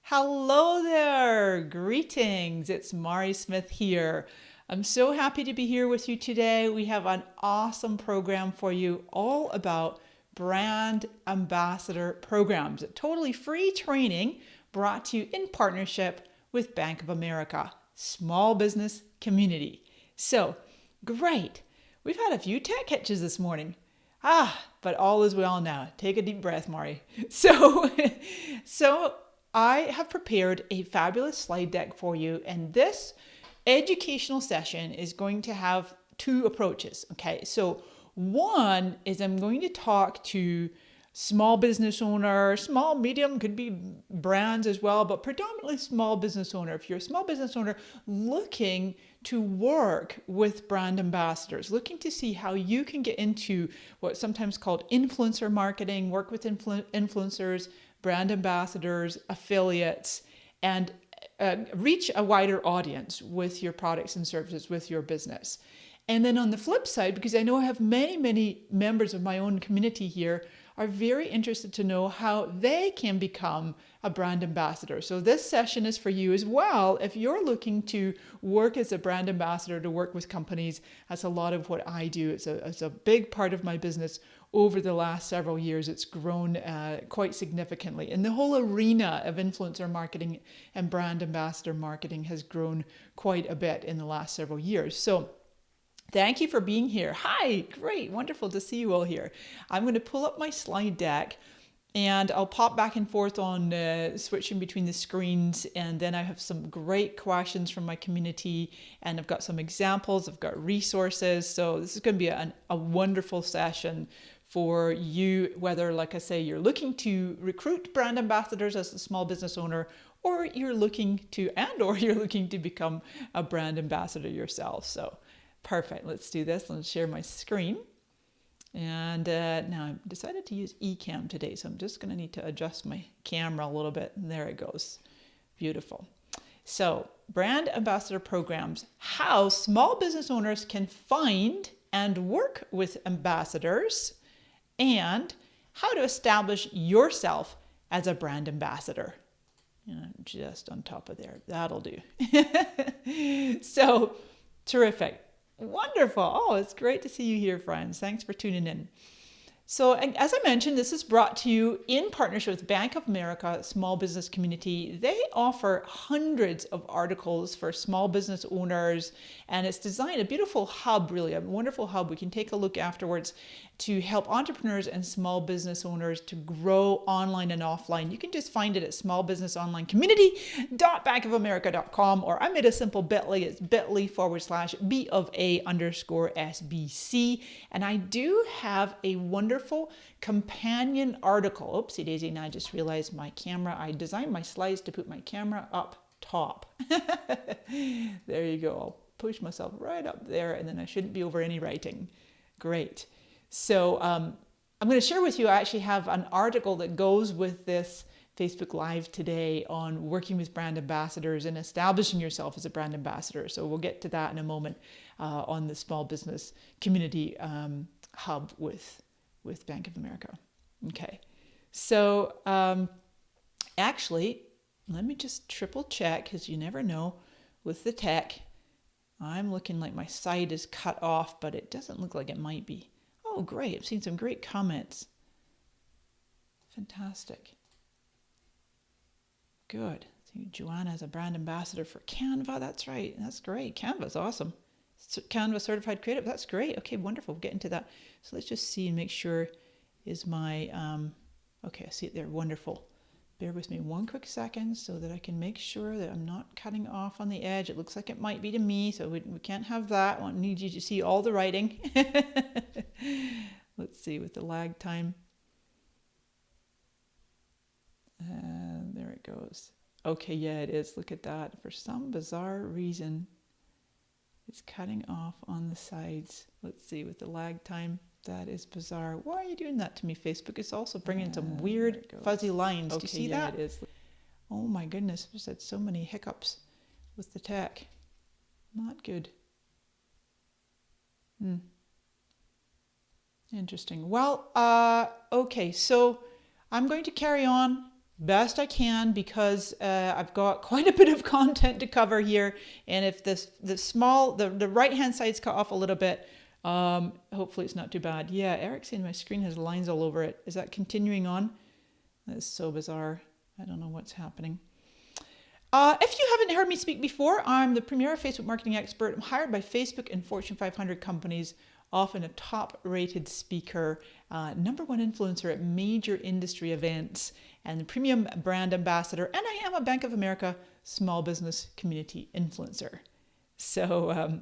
Hello there, greetings. It's Mari Smith here. I'm so happy to be here with you today. We have an awesome program for you all about brand ambassador programs. A totally free training brought to you in partnership with Bank of America, small business community. So, great. We've had a few tech hitches this morning. But all is well now. Take a deep breath, Mari. So I have prepared a fabulous slide deck for you, and this educational session is going to have two approaches. Okay, so one is I'm going to talk to small business owner, small, medium, could be brands as well, but predominantly small business owner. If you're a small business owner looking to work with brand ambassadors, looking to see how you can get into what's sometimes called influencer marketing, work with influencers, brand ambassadors, affiliates, and reach a wider audience with your products and services, with your business. And then on the flip side, because I know I have many members of my own community here are very interested to know how they can become a brand ambassador. So this session is for you as well. If you're looking to work as a brand ambassador, to work with companies, that's a lot of what I do. It's a big part of my business. Over the last several years, it's grown quite significantly. And the whole arena of influencer marketing and brand ambassador marketing has grown quite a bit in the last several years. So thank you for being here. Hi, great, wonderful to see you all here. I'm going to pull up my slide deck and I'll pop back and forth on switching between the screens, and then I have some great questions from my community, and I've got some examples, I've got resources. So this is going to be a wonderful session for you, whether, like I say, you're looking to recruit brand ambassadors as a small business owner, or you're looking to become a brand ambassador yourself. So perfect. Let's do this. Let's share my screen. And now I've decided to use eCam today, so I'm just going to need to adjust my camera a little bit. And there it goes. Beautiful. So, brand ambassador programs, how small business owners can find and work with ambassadors, and how to establish yourself as a brand ambassador. Just on top of there. That'll do. So, terrific. Wonderful. Oh, it's great to see you here, friends. Thanks for tuning in. So, as I mentioned, this is brought to you in partnership with Bank of America Small Business Community. They offer hundreds of articles for small business owners, and it's designed a beautiful hub, really, a wonderful hub. We can take a look afterwards to help entrepreneurs and small business owners to grow online and offline. You can just find it at smallbusinessonlinecommunity.bankofamerica.com, or I made a simple bit.ly. It's bit.ly/B_of_A_SBC. And I do have a wonderful companion article. Oopsie daisy, and I just realized my camera, I designed my slides to put my camera up top. There you go. I'll push myself right up there, and then I shouldn't be over any writing. Great. So I'm going to share with you, I actually have an article that goes with this Facebook Live today on working with brand ambassadors and establishing yourself as a brand ambassador. So we'll get to that in a moment on the small business community hub with Bank of America. Okay. So actually, let me just triple check, because you never know with the tech. I'm looking like my side is cut off, but it doesn't look like it might be. Oh, great. I've seen some great comments. Fantastic. Good. See, Joanna is a brand ambassador for Canva. That's right. That's great. Canva's awesome. Canva certified creative. That's great. Okay, wonderful. We'll get into that. So let's just see and make sure is my, okay, I see it there. Wonderful. Bear with me one quick second so that I can make sure that I'm not cutting off on the edge. It looks like it might be to me, so we can't have that. I need you to see all the writing. Let's see with the lag time. There it goes. Okay, yeah, it is. Look at that. For some bizarre reason, it's cutting off on the sides. Let's see with the lag time. That is bizarre. Why are you doing that to me, Facebook? It's also bringing some weird fuzzy lines. Okay, do you see that? It is. Oh my goodness, I've just had so many hiccups with the tech. Not good. Interesting. Well, okay, so I'm going to carry on best I can because I've got quite a bit of content to cover here. And if the right hand side's cut off a little bit, hopefully it's not too bad. Yeah, Eric's saying my screen has lines all over it. Is that continuing on? That's so bizarre. I don't know what's happening. If you haven't heard me speak before, I'm the premier Facebook marketing expert. I'm hired by Facebook and Fortune 500 companies, often a top-rated speaker, #1 influencer at major industry events, and the premium brand ambassador. And I am a Bank of America small business community influencer. So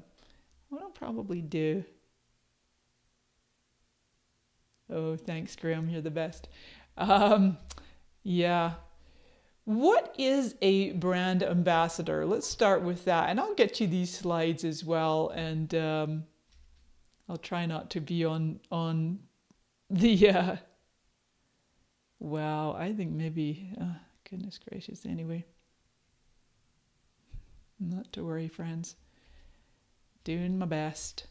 what I'll probably do... Oh, thanks, Graham. You're the best. Yeah. What is a brand ambassador? Let's start with that. And I'll get you these slides as well. And I'll try not to be on the... Wow, I think maybe... goodness gracious, anyway. Not to worry, friends. Doing my best.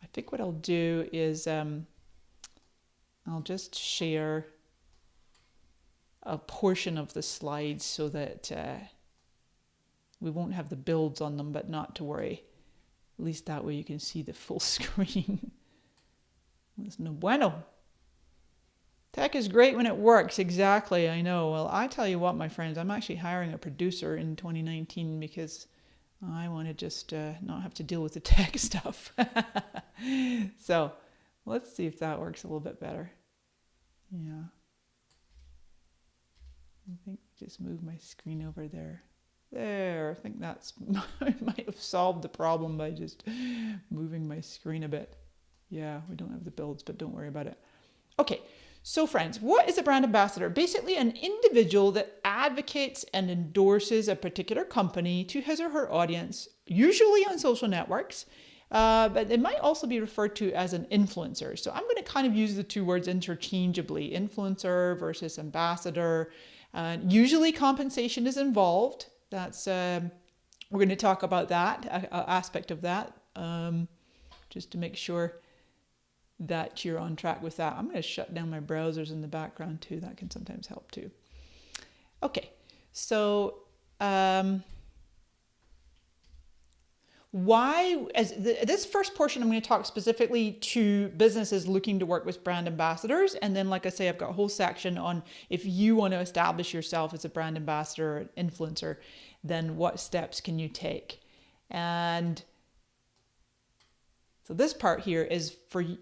I think what I'll do is I'll just share a portion of the slides so that we won't have the builds on them, but not to worry. At least that way you can see the full screen. That's no bueno. Tech is great when it works. Exactly, I know. Well, I tell you what, my friends, I'm actually hiring a producer in 2019 because I want to just not have to deal with the tech stuff. So let's see if that works a little bit better. Yeah. I think just move my screen over there. There, I think that's I might have solved the problem by just moving my screen a bit. Yeah, we don't have the builds, but don't worry about it. Okay, so friends, what is a brand ambassador? Basically an individual that advocates and endorses a particular company to his or her audience, usually on social networks, but it might also be referred to as an influencer. So I'm going to kind of use the two words interchangeably, influencer versus ambassador. Usually compensation is involved. That's we're going to talk about that aspect of that, just to make sure that you're on track with that. I'm going to shut down my browsers in the background too. That can sometimes help too. Okay, so this first portion, I'm going to talk specifically to businesses looking to work with brand ambassadors. And then, like I say, I've got a whole section on if you want to establish yourself as a brand ambassador or influencer, then what steps can you take? And so this part here is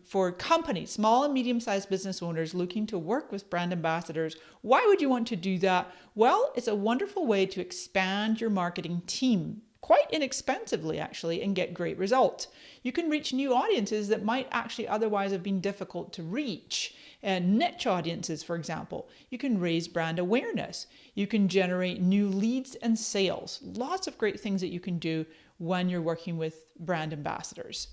for companies, small and medium-sized business owners looking to work with brand ambassadors. Why would you want to do that? Well, it's a wonderful way to expand your marketing team quite inexpensively, actually, and get great results. You can reach new audiences that might actually otherwise have been difficult to reach. And niche audiences, for example. You can raise brand awareness. You can generate new leads and sales. Lots of great things that you can do when you're working with brand ambassadors.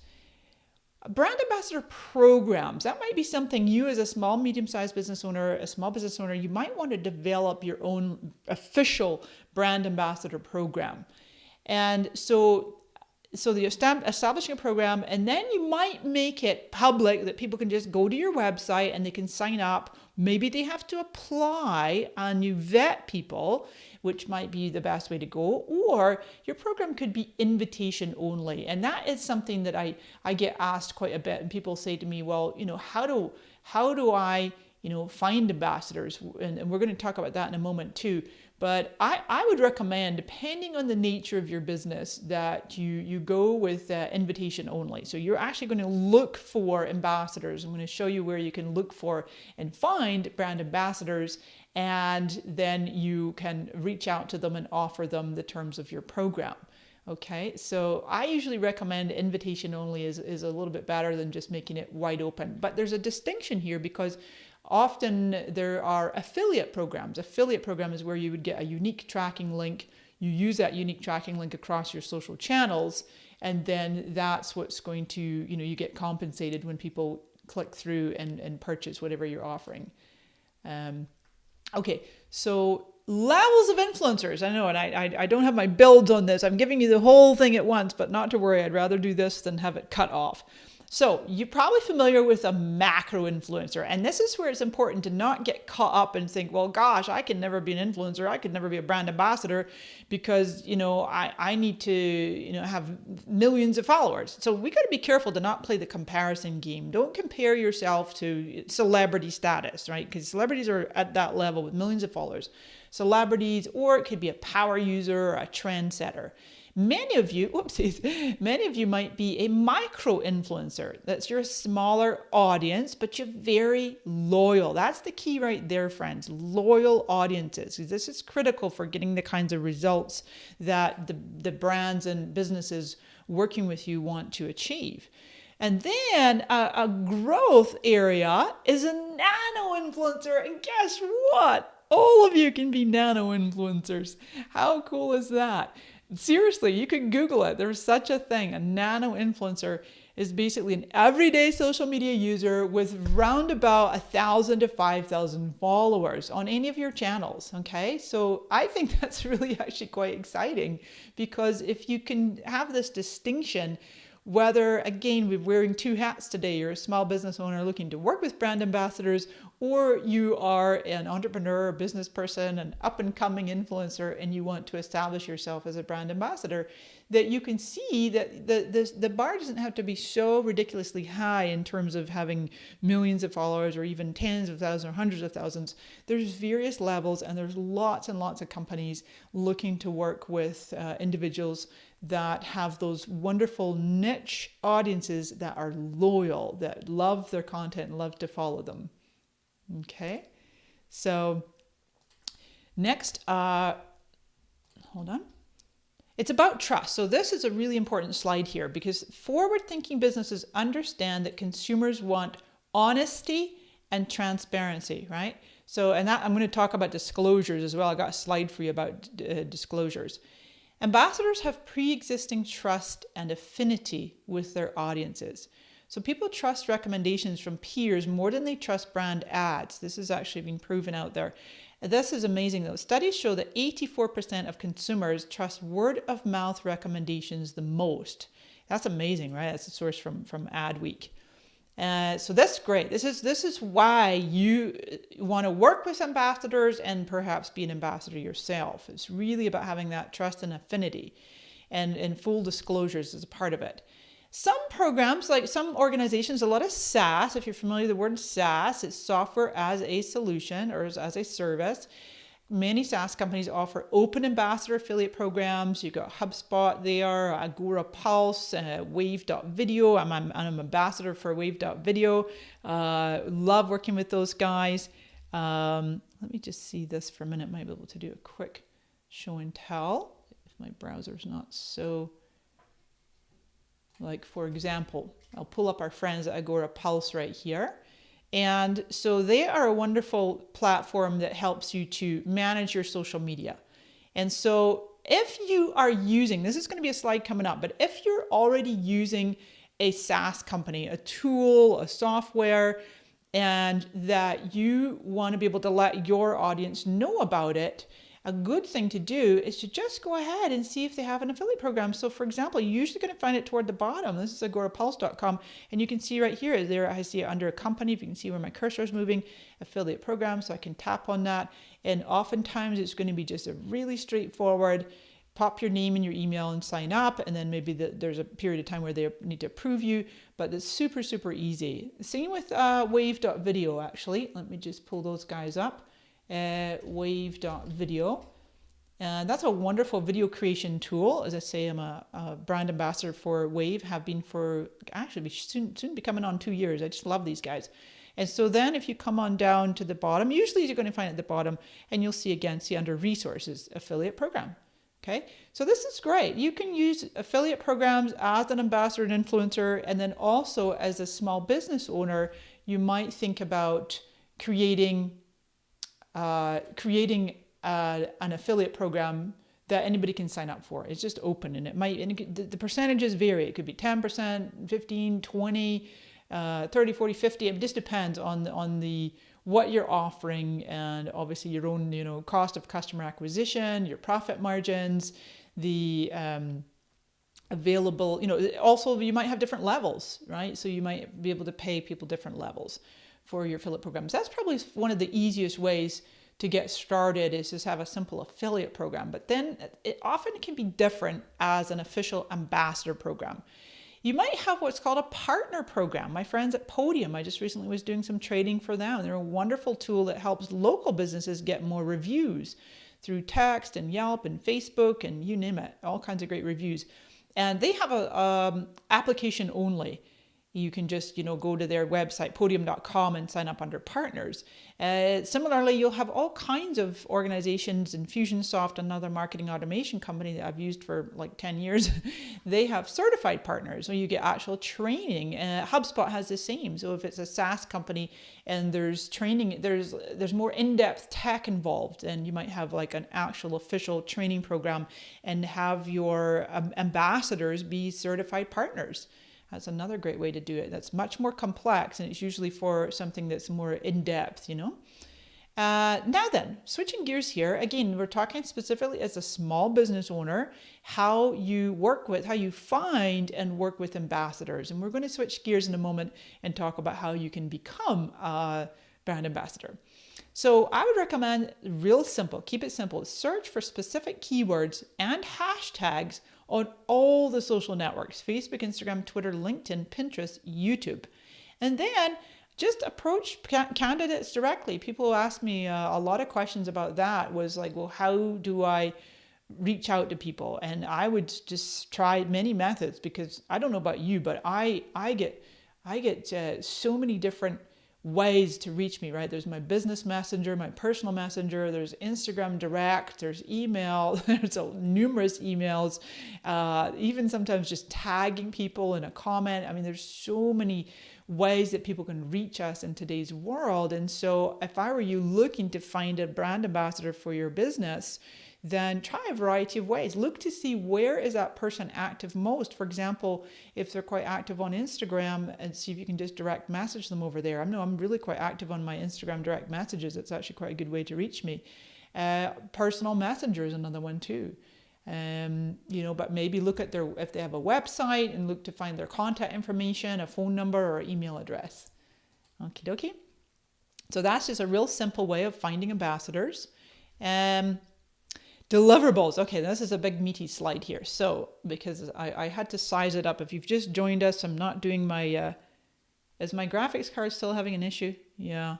Brand ambassador programs, that might be something you as a small, medium-sized business owner, a small business owner, you might want to develop your own official brand ambassador program. And so the establishing a program, and then you might make it public that people can just go to your website and they can sign up. Maybe they have to apply and you vet people, which might be the best way to go. Or your program could be invitation only. And that is something that I get asked quite a bit. And people say to me, well, how do I, find ambassadors? And we're going to talk about that in a moment too. But I would recommend, depending on the nature of your business, that you go with invitation only. So you're actually going to look for ambassadors. I'm going to show you where you can look for and find brand ambassadors, and then you can reach out to them and offer them the terms of your program. Okay, so I usually recommend invitation only is a little bit better than just making it wide open. But there's a distinction here because often there are affiliate programs. Affiliate program is where you would get a unique tracking link. You use that unique tracking link across your social channels, and then that's what's going to, you get compensated when people click through and purchase whatever you're offering. Okay, so levels of influencers. I know, and I don't have my builds on this. I'm giving you the whole thing at once, but not to worry. I'd rather do this than have it cut off. So you're probably familiar with a macro influencer, and this is where it's important to not get caught up and think, well, gosh, I can never be an influencer. I could never be a brand ambassador because, I need to, have millions of followers. So we got to be careful to not play the comparison game. Don't compare yourself to celebrity status, right? Because celebrities are at that level with millions of followers. Celebrities, or it could be a power user or a trendsetter. Many of you might be a micro influencer. That's your smaller audience, but you're very loyal. That's the key right there, friends. Loyal audiences. This is critical for getting the kinds of results that the brands and businesses working with you want to achieve. And then a growth area is a nano influencer. And guess what? All of you can be nano influencers. How cool is that? Seriously, you can Google it. There's such a thing. A nano influencer is basically an everyday social media user with round about 1,000 to 5,000 followers on any of your channels. Okay, so I think that's really actually quite exciting, because if you can have this distinction, whether, again, we're wearing two hats today, you're a small business owner looking to work with brand ambassadors, or you are an entrepreneur, business person, an up and coming influencer, and you want to establish yourself as a brand ambassador, that you can see that the bar doesn't have to be so ridiculously high in terms of having millions of followers or even tens of thousands or hundreds of thousands. There's various levels, and there's lots and lots of companies looking to work with individuals that have those wonderful niche audiences that are loyal, that love their content and love to follow them. Okay, so next, hold on. It's about trust. So this is a really important slide here, because forward-thinking businesses understand that consumers want honesty and transparency, right? So, and that, I'm going to talk about disclosures as well. I got a slide for you about disclosures. Ambassadors have pre-existing trust and affinity with their audiences. So people trust recommendations from peers more than they trust brand ads. This has actually been proven out there. This is amazing though. Studies show that 84% of consumers trust word of mouth recommendations the most. That's amazing, right? That's a source from Adweek. So that's great. This is why you want to work with ambassadors and perhaps be an ambassador yourself. It's really about having that trust and affinity, and full disclosures is a part of it. Some programs, like some organizations, a lot of SaaS, if you're familiar with the word SaaS, it's software as a solution or as a service. Many SaaS companies offer open ambassador affiliate programs. You've got HubSpot there, Agora Pulse, Wave.video. I'm an ambassador for Wave.video. Love working with those guys. Let me just see this for a minute. Might be able to do a quick show and tell if my browser's not so... Like, for example, I'll pull up our friends at Agora Pulse right here. And so they are a wonderful platform that helps you to manage your social media. And so if you are using, this is going to be a slide coming up, but if you're already using a SaaS company, a tool, a software, and that you want to be able to let your audience know about it, a good thing to do is to just go ahead and see if they have an affiliate program. So for example, you're usually going to find it toward the bottom. This is agorapulse.com, and you can see right here, there I see it under a company. If you can see where my cursor is moving, affiliate program, so I can tap on that. And oftentimes it's going to be just a really straightforward, pop your name and your email and sign up, and then maybe there's a period of time where they need to approve you, but it's super, super easy. Same with Wave.video actually. Let me just pull those guys up. Wave.video. And that's a wonderful video creation tool. As I say, I'm a brand ambassador for Wave, have been for actually soon be coming on 2 years. I just love these guys. And so then if you come on down to the bottom, usually you're going to find it at the bottom, and you'll see under resources, affiliate program. Okay, so this is great. You can use affiliate programs as an ambassador and influencer, and then also as a small business owner, you might think about creating an affiliate program that anybody can sign up for. It's just open, and the percentages vary. It could be 10%, 15, 20, 30, 40, 50. It just depends on the what you're offering, and obviously your own cost of customer acquisition, your profit margins, the available, also you might have different levels, right? So you might be able to pay people different levels for your affiliate programs. That's probably one of the easiest ways to get started, is just have a simple affiliate program. But then it often can be different as an official ambassador program. You might have what's called a partner program. My friends at Podium, I just recently was doing some training for them. They're a wonderful tool that helps local businesses get more reviews through text and Yelp and Facebook and you name it, all kinds of great reviews. And they have a application only. You can just, go to their website, podium.com, and sign up under partners. Similarly, you'll have all kinds of organizations, Infusionsoft, another marketing automation company that I've used for like 10 years. They have certified partners, so you get actual training. HubSpot has the same. So if it's a SaaS company and there's training, there's more in-depth tech involved, and you might have like an actual official training program and have your ambassadors be certified partners. That's another great way to do it. That's much more complex, and it's usually for something that's more in-depth, Now then, switching gears here, again, we're talking specifically as a small business owner, how you find and work with ambassadors. And we're going to switch gears in a moment and talk about how you can become a brand ambassador. So I would recommend real simple, keep it simple. Search for specific keywords and hashtags on all the social networks: Facebook, Instagram, Twitter, LinkedIn, Pinterest, YouTube. And then just approach candidates directly. People ask me a lot of questions about that, was like, well, how do I reach out to people? And I would just try many methods, because I don't know about you, but I get so many different ways to reach me, right? There's my business messenger, my personal messenger, there's Instagram direct, there's email, there's numerous emails, even sometimes just tagging people in a comment. I mean, there's so many ways that people can reach us in today's world. And so if I were you looking to find a brand ambassador for your business, then try a variety of ways. Look to see, where is that person active most. For example, if they're quite active on Instagram, and see if you can just direct message them over there. I'm really quite active on my Instagram direct messages. It's actually quite a good way to reach me. Personal messenger is another one too. But maybe look at if they have a website, and look to find their contact information, a phone number or email address. Okie dokie. So that's just a real simple way of finding ambassadors. Deliverables. Okay, this is a big meaty slide here. So, because I had to size it up. If you've just joined us, I'm not doing my, is my graphics card still having an issue? Yeah,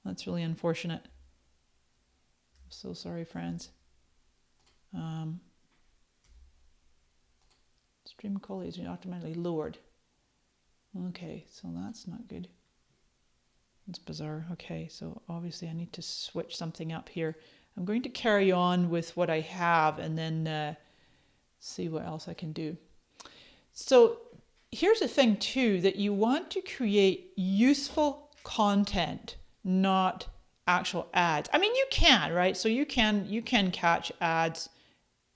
that's really unfortunate. I'm so sorry, friends. Stream quality is automatically lowered. Okay, so that's not good. It's bizarre. Okay, so obviously I need to switch something up here. I'm going to carry on with what I have, and then see what else I can do. So here's the thing too, that you want to create useful content, not actual ads. I mean, you can, right? So you can catch ads.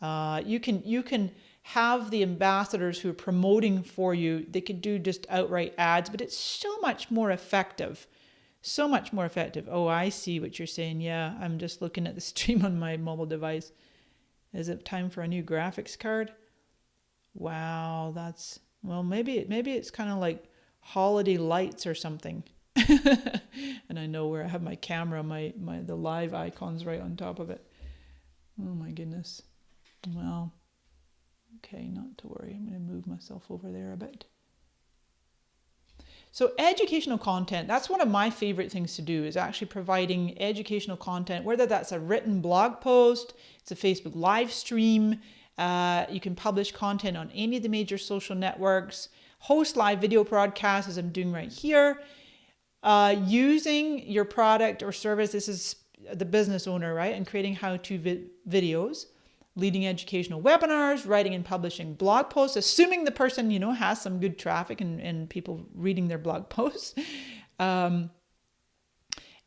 You can have the ambassadors who are promoting for you. They could do just outright ads, but it's so much more effective. So much more effective. Oh, I see what you're saying. Yeah, I'm just looking at the stream on my mobile device. Is it time for a new graphics card? Wow, maybe it's kind of like holiday lights or something. And I know where I have my camera, the live icons right on top of it. Oh my goodness. Well, okay, not to worry. I'm going to move myself over there a bit. So educational content, that's one of my favorite things to do, is actually providing educational content, whether that's a written blog post, it's a Facebook live stream, you can publish content on any of the major social networks, host live video broadcasts, as I'm doing right here, using your product or service. This is the business owner, right? And creating how-to videos, leading educational webinars, writing and publishing blog posts, assuming the person, has some good traffic and people reading their blog posts. And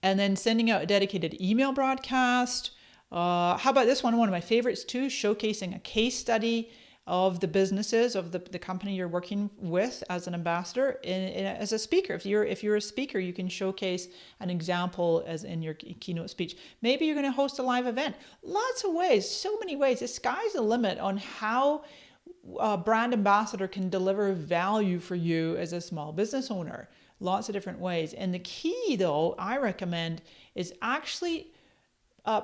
then sending out a dedicated email broadcast. How about this one of my favorites too, showcasing a case study of the businesses of the company you're working with as an ambassador. As a speaker, if you're a speaker, you can showcase an example as in your keynote speech. Maybe you're going to host a live event. Lots of ways, so many ways. The sky's the limit on how a brand ambassador can deliver value for you as a small business owner. Lots of different ways. And the key, though, I recommend is actually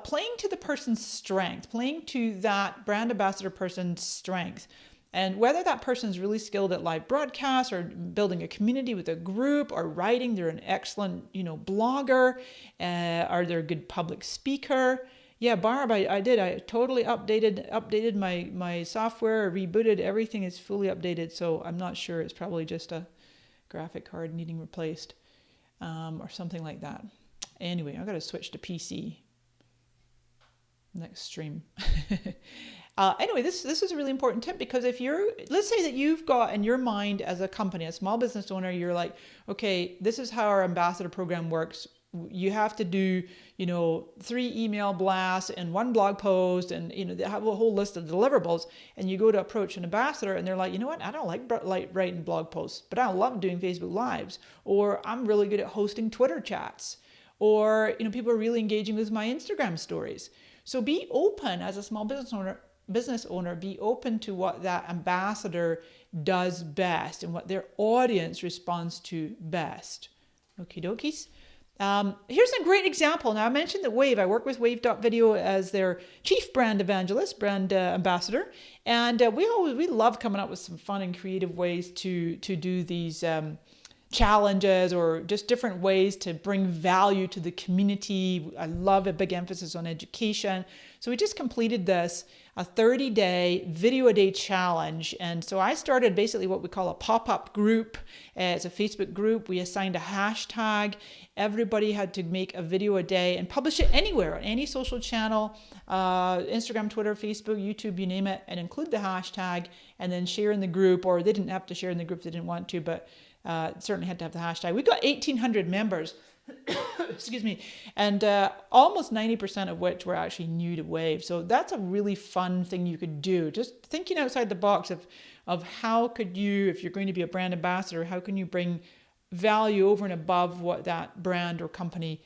playing to the person's strength, playing to that brand ambassador person's strength. And whether that person's really skilled at live broadcasts or building a community with a group or writing, they're an excellent, blogger, or they're a good public speaker. Yeah, Barb, I did. I totally updated my software, rebooted. Everything is fully updated. So I'm not sure. It's probably just a graphic card needing replaced, or something like that. Anyway, I've got to switch to PC next stream. Anyway, this is a really important tip, because if let's say that you've got in your mind as a company, a small business owner, you're like, okay, this is how our ambassador program works. You have to do, 3 email blasts and 1 blog post, and they have a whole list of deliverables. And you go to approach an ambassador, and they're like, you know what? I don't like writing blog posts, but I love doing Facebook Lives, or I'm really good at hosting Twitter chats, or people are really engaging with my Instagram stories. So be open as a small business owner. Be open to what that ambassador does best and what their audience responds to best. Okie dokies. Here's a great example. Now, I mentioned that Wave. I work with Wave.video as their chief brand evangelist, brand ambassador. And we love coming up with some fun and creative ways to do these challenges, or just different ways to bring value to the community. I love a big emphasis on education. So we just completed a 30-day video a day challenge. And so I started basically what we call a pop-up group. It's a Facebook group. We assigned a hashtag. Everybody had to make a video a day and publish it anywhere, on any social channel, Instagram, Twitter, Facebook, YouTube, you name it, and include the hashtag, and then share in the group. Or they didn't have to share in the group if they didn't want to, but certainly had to have the hashtag. We got 1,800 members, excuse me, and almost 90% of which were actually new to Wave. So that's a really fun thing you could do. Just thinking outside the box of how could you, if you're going to be a brand ambassador, how can you bring value over and above what that brand or company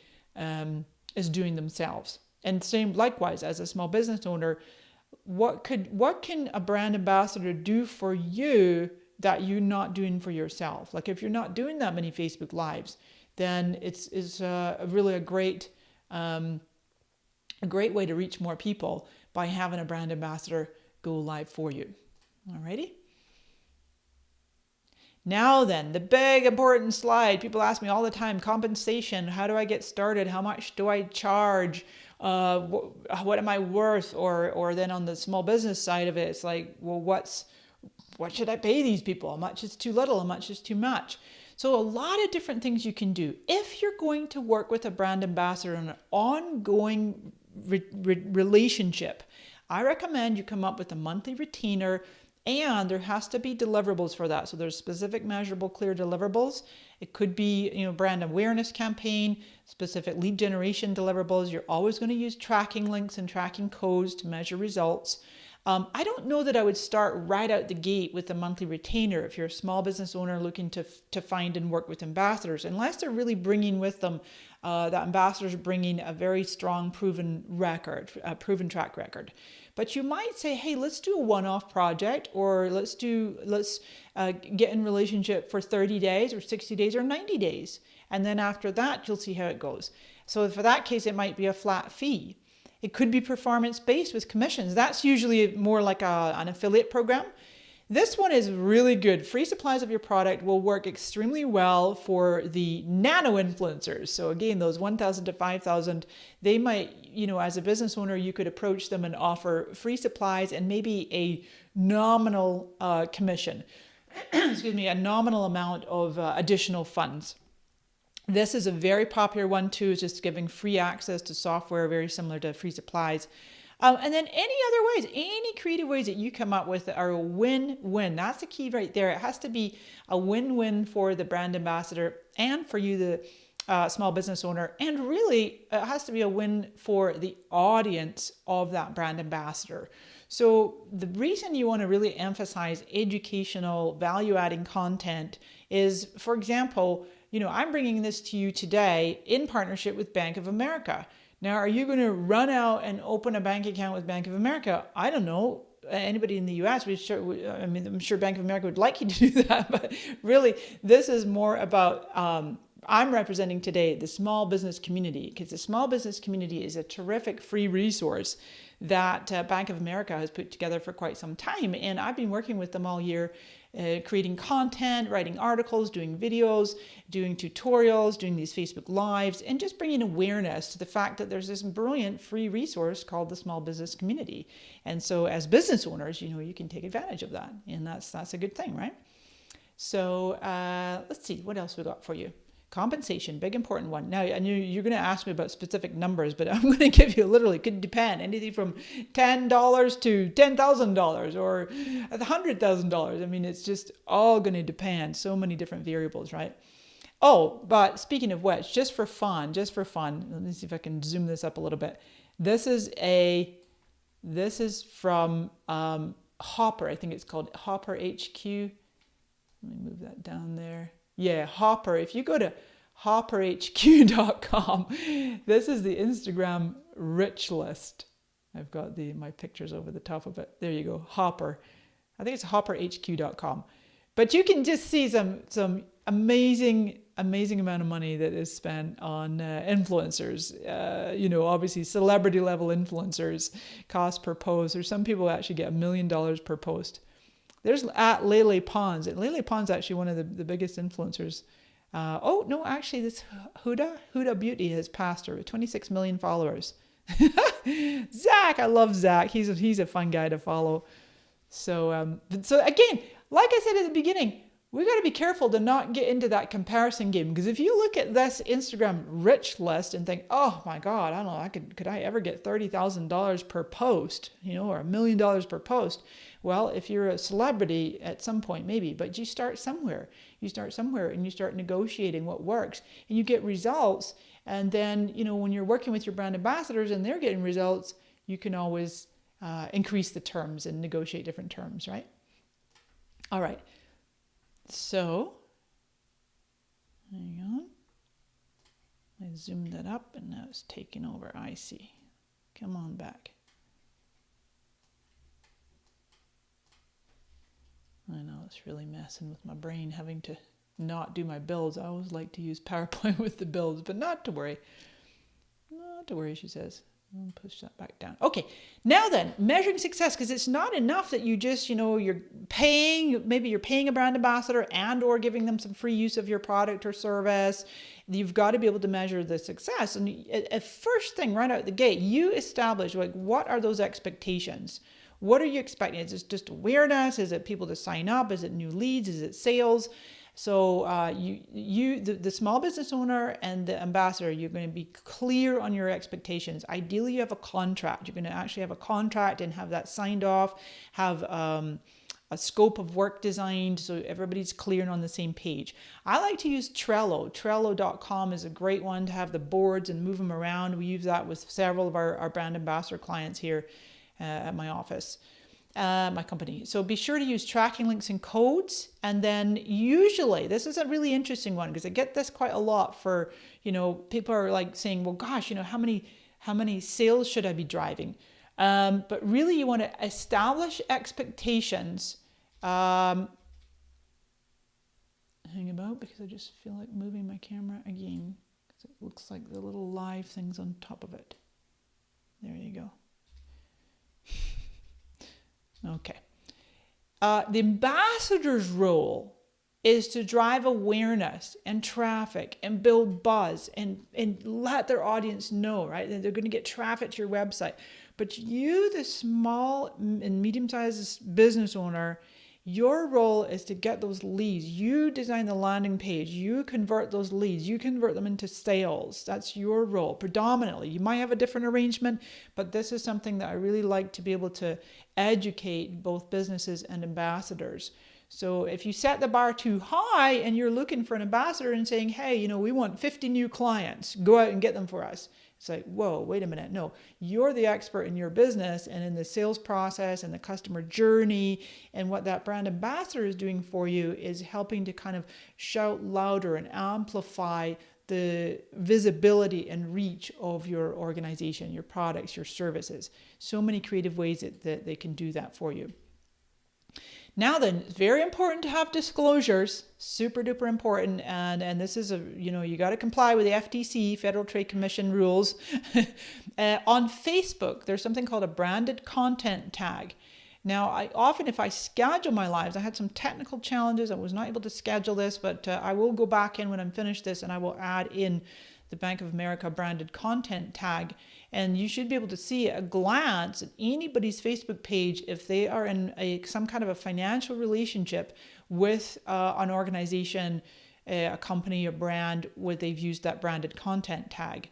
is doing themselves. And same likewise, as a small business owner, what can a brand ambassador do for you that you're not doing for yourself? Like if you're not doing that many Facebook Lives, then it's really a great way to reach more people by having a brand ambassador go live for you. Alrighty. Now then, the big important slide. People ask me all the time, compensation. How do I get started? How much do I charge? What am I worth? Or then on the small business side of it, it's like, well, what should I pay these people? How much is too little? How much is too much? So a lot of different things you can do. If you're going to work with a brand ambassador on an ongoing relationship, I recommend you come up with a monthly retainer, and there has to be deliverables for that. So there's specific, measurable, clear deliverables. It could be, brand awareness campaign, specific lead generation deliverables. You're always going to use tracking links and tracking codes to measure results. I don't know that I would start right out the gate with a monthly retainer if you're a small business owner looking to find and work with ambassadors, unless they're really bringing with them, that ambassadors bringing a very strong proven track record. But you might say, hey, let's do a one-off project, or let's get in relationship for 30 days or 60 days or 90 days. And then after that, you'll see how it goes. So for that case, it might be a flat fee. It could be performance-based with commissions. That's usually more like an affiliate program. This one is really good. Free supplies of your product will work extremely well for the nano influencers. So again, those 1,000 to 5,000, they might, as a business owner, you could approach them and offer free supplies and maybe a nominal commission, a nominal amount of additional funds. This is a very popular one too. It's just giving free access to software, very similar to free supplies. And then any other ways, any creative ways that you come up with are a win-win. That's the key right there. It has to be a win-win for the brand ambassador and for you, the small business owner. And really, it has to be a win for the audience of that brand ambassador. So the reason you want to really emphasize educational, value-adding content is, for example, I'm bringing this to you today in partnership with Bank of America. Now, are you going to run out and open a bank account with Bank of America? I don't know. anybody in the US, I'm sure Bank of America would like you to do that, but really this is more about, I'm representing today the small business community, because the small business community is a terrific free resource that Bank of America has put together for quite some time. And I've been working with them all year, creating content, writing articles, doing videos, doing tutorials, doing these Facebook Lives, and just bringing awareness to the fact that there's this brilliant free resource called the small business community. And so as business owners, you can take advantage of that. And that's a good thing, right? So let's see, what else we got for you? Compensation, big important one. Now, I knew you're going to ask me about specific numbers, but I'm going to give you literally, could depend, anything from $10 to $10,000 or $100,000. I mean, it's just all going to depend. So many different variables, right? Oh, but speaking of which, just for fun, let me see if I can zoom this up a little bit. This is from Hopper. I think it's called Hopper HQ. Let me move that down there. Yeah, Hopper. If you go to hopperhq.com, this is the Instagram rich list. I've got my pictures over the top of it. There you go, Hopper. I think it's hopperhq.com. But you can just see some amazing amount of money that is spent on influencers. Obviously celebrity level influencers, cost per post. Or some people actually get $1 million per post. There's at Lele Pons. And Lele Pons is actually one of the biggest influencers. Actually, this Huda Beauty has passed her with 26 million followers. Zach, I love Zach. He's a fun guy to follow. So again, like I said at the beginning, we got to be careful to not get into that comparison game, because if you look at this Instagram rich list and think, oh my God, I don't know, could I ever get $30,000 per post, or $1 million per post? Well, if you're a celebrity at some point, maybe, but you start somewhere. You start somewhere and you start negotiating what works, and you get results. And then, when you're working with your brand ambassadors and they're getting results, you can always increase the terms and negotiate different terms, right? All right. So, hang on. I zoomed that up and now it's taking over. I see. Come on back. I know it's really messing with my brain having to not do my builds. I always like to use PowerPoint with the builds, but not to worry. Not to worry, she says. I'll push that back down. Okay, now then, measuring success, because it's not enough that you just, you're paying a brand ambassador and or giving them some free use of your product or service. You've got to be able to measure the success. And at first thing, right out the gate, you establish, what are those expectations? What are you expecting? Is it just awareness? Is it people to sign up? Is it new leads? Is it sales? So the small business owner and the ambassador, you're going to be clear on your expectations. Ideally, you have a contract. You're going to actually have a contract and have that signed off, have a scope of work designed so everybody's clear and on the same page. I like to use Trello. Trello.com is a great one to have the boards and move them around. We use that with several of our brand ambassador clients here at my office. My company. So be sure to use tracking links and codes. And then usually, this is a really interesting one because I get this quite a lot for, people are like saying, well, gosh, how many sales should I be driving? But really you want to establish expectations. Hang about, because I just feel like moving my camera again because it looks like the little live things on top of it. There you go. Okay. The ambassador's role is to drive awareness and traffic and build buzz and let their audience know, right? That they're going to get traffic to your website. But you, the small and medium-sized business owner, your role is to get those leads. You design the landing page. You convert those leads. You convert them into sales. That's your role predominantly. You might have a different arrangement, but this is something that I really like to be able to educate both businesses and ambassadors. So if you set the bar too high and you're looking for an ambassador and saying, hey, we want 50 new clients, go out and get them for us. It's like, whoa, wait a minute. No, you're the expert in your business and in the sales process and the customer journey. And what that brand ambassador is doing for you is helping to kind of shout louder and amplify the visibility and reach of your organization, your products, your services. So many creative ways that they can do that for you. Now then, it's very important to have disclosures, super duper important. And this is you got to comply with the FTC, Federal Trade Commission rules. On Facebook, there's something called a branded content tag. Now, if I schedule my lives, I had some technical challenges. I was not able to schedule this, but I will go back in when I'm finished this and I will add in the Bank of America branded content tag. And you should be able to see at a glance at anybody's Facebook page if they are in some kind of a financial relationship with an organization, a company, a brand, where they've used that branded content tag.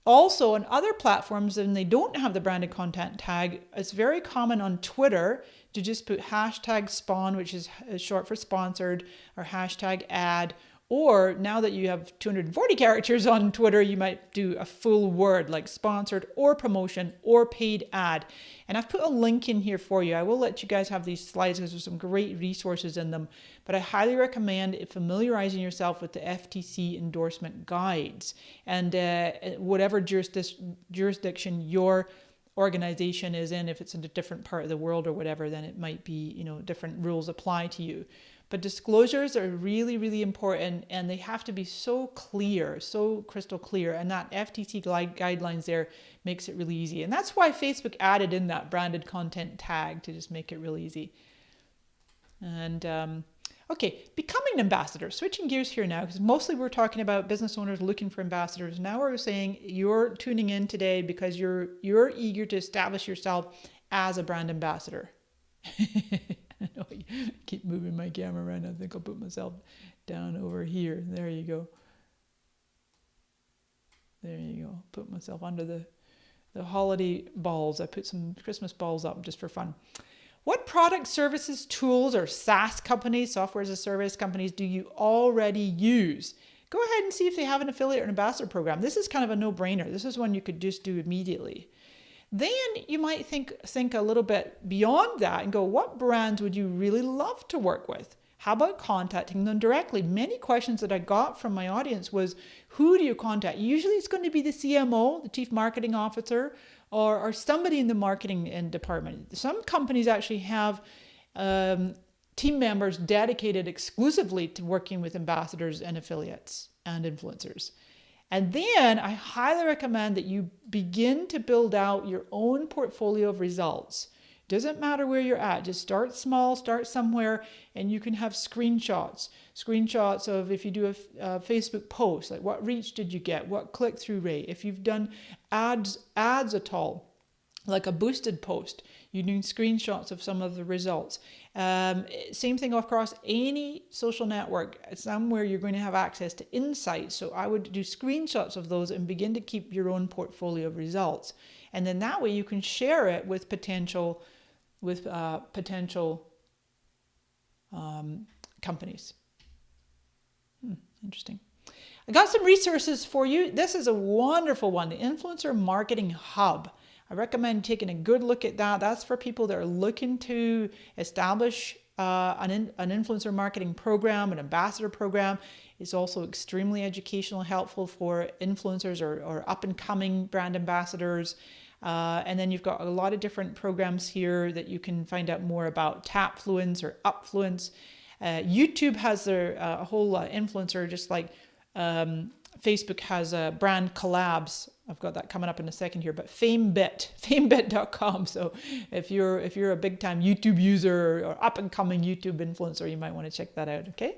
Also, on other platforms, and they don't have the branded content tag, it's very common on Twitter to just put hashtag spawn, which is short for sponsored, or hashtag ad. Or now that you have 240 characters on Twitter, you might do a full word like sponsored or promotion or paid ad. And I've put a link in here for you. I will let you guys have these slides because there's some great resources in them. But I highly recommend familiarizing yourself with the FTC endorsement guides and whatever jurisdiction your organization is in. If it's in a different part of the world or whatever, then it might be, different rules apply to you. But disclosures are really, really important, and they have to be so clear, so crystal clear. And that FTC guidelines there makes it really easy. And that's why Facebook added in that branded content tag to just make it really easy. And okay, becoming an ambassador. Switching gears here now, because mostly we're talking about business owners looking for ambassadors. Now we're saying you're tuning in today because you're eager to establish yourself as a brand ambassador. I know I keep moving my camera around. I think I'll put myself down over here. There you go. There you go. Put myself under the holiday balls. I put some Christmas balls up just for fun. What products, services, tools, or SaaS companies, software as a service companies, do you already use? Go ahead and see if they have an affiliate or an ambassador program. This is kind of a no-brainer. This is one you could just do immediately. Then you might think a little bit beyond that and go, what brands would you really love to work with? How about contacting them directly? Many questions that I got from my audience was, who do you contact? Usually it's going to be the CMO, the Chief Marketing Officer, or somebody in the marketing department. Some companies actually have team members dedicated exclusively to working with ambassadors and affiliates and influencers. And then I highly recommend that you begin to build out your own portfolio of results. Doesn't matter where you're at, just start small, start somewhere, and you can have screenshots of if you do a Facebook post, like what reach did you get, what click-through rate, if you've done ads at all, like a boosted post, you're doing screenshots of some of the results. Same thing across any social network. Somewhere you're going to have access to insights. So I would do screenshots of those and begin to keep your own portfolio of results. And then that way you can share it with potential companies. Interesting. I got some resources for you. This is a wonderful one, the Influencer Marketing Hub. I recommend taking a good look at that. That's for people that are looking to establish an influencer marketing program, an ambassador program. It's also extremely educational, helpful for influencers or up-and-coming brand ambassadors. And then you've got a lot of different programs here that you can find out more about. Tapfluence or Upfluence. YouTube has a whole influencer, just like Facebook has brand collabs. I've got that coming up in a second here, but famebit.com. So if you're a big time YouTube user or up and coming YouTube influencer, you might want to check that out. Okay.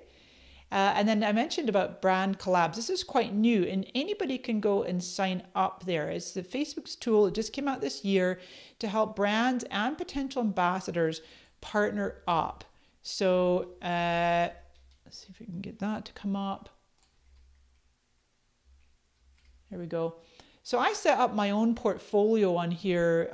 And then I mentioned about brand collabs. This is quite new and anybody can go and sign up there. It's the Facebook's tool. It just came out this year to help brands and potential ambassadors partner up. So let's see if we can get that to come up. There we go. So I set up my own portfolio on here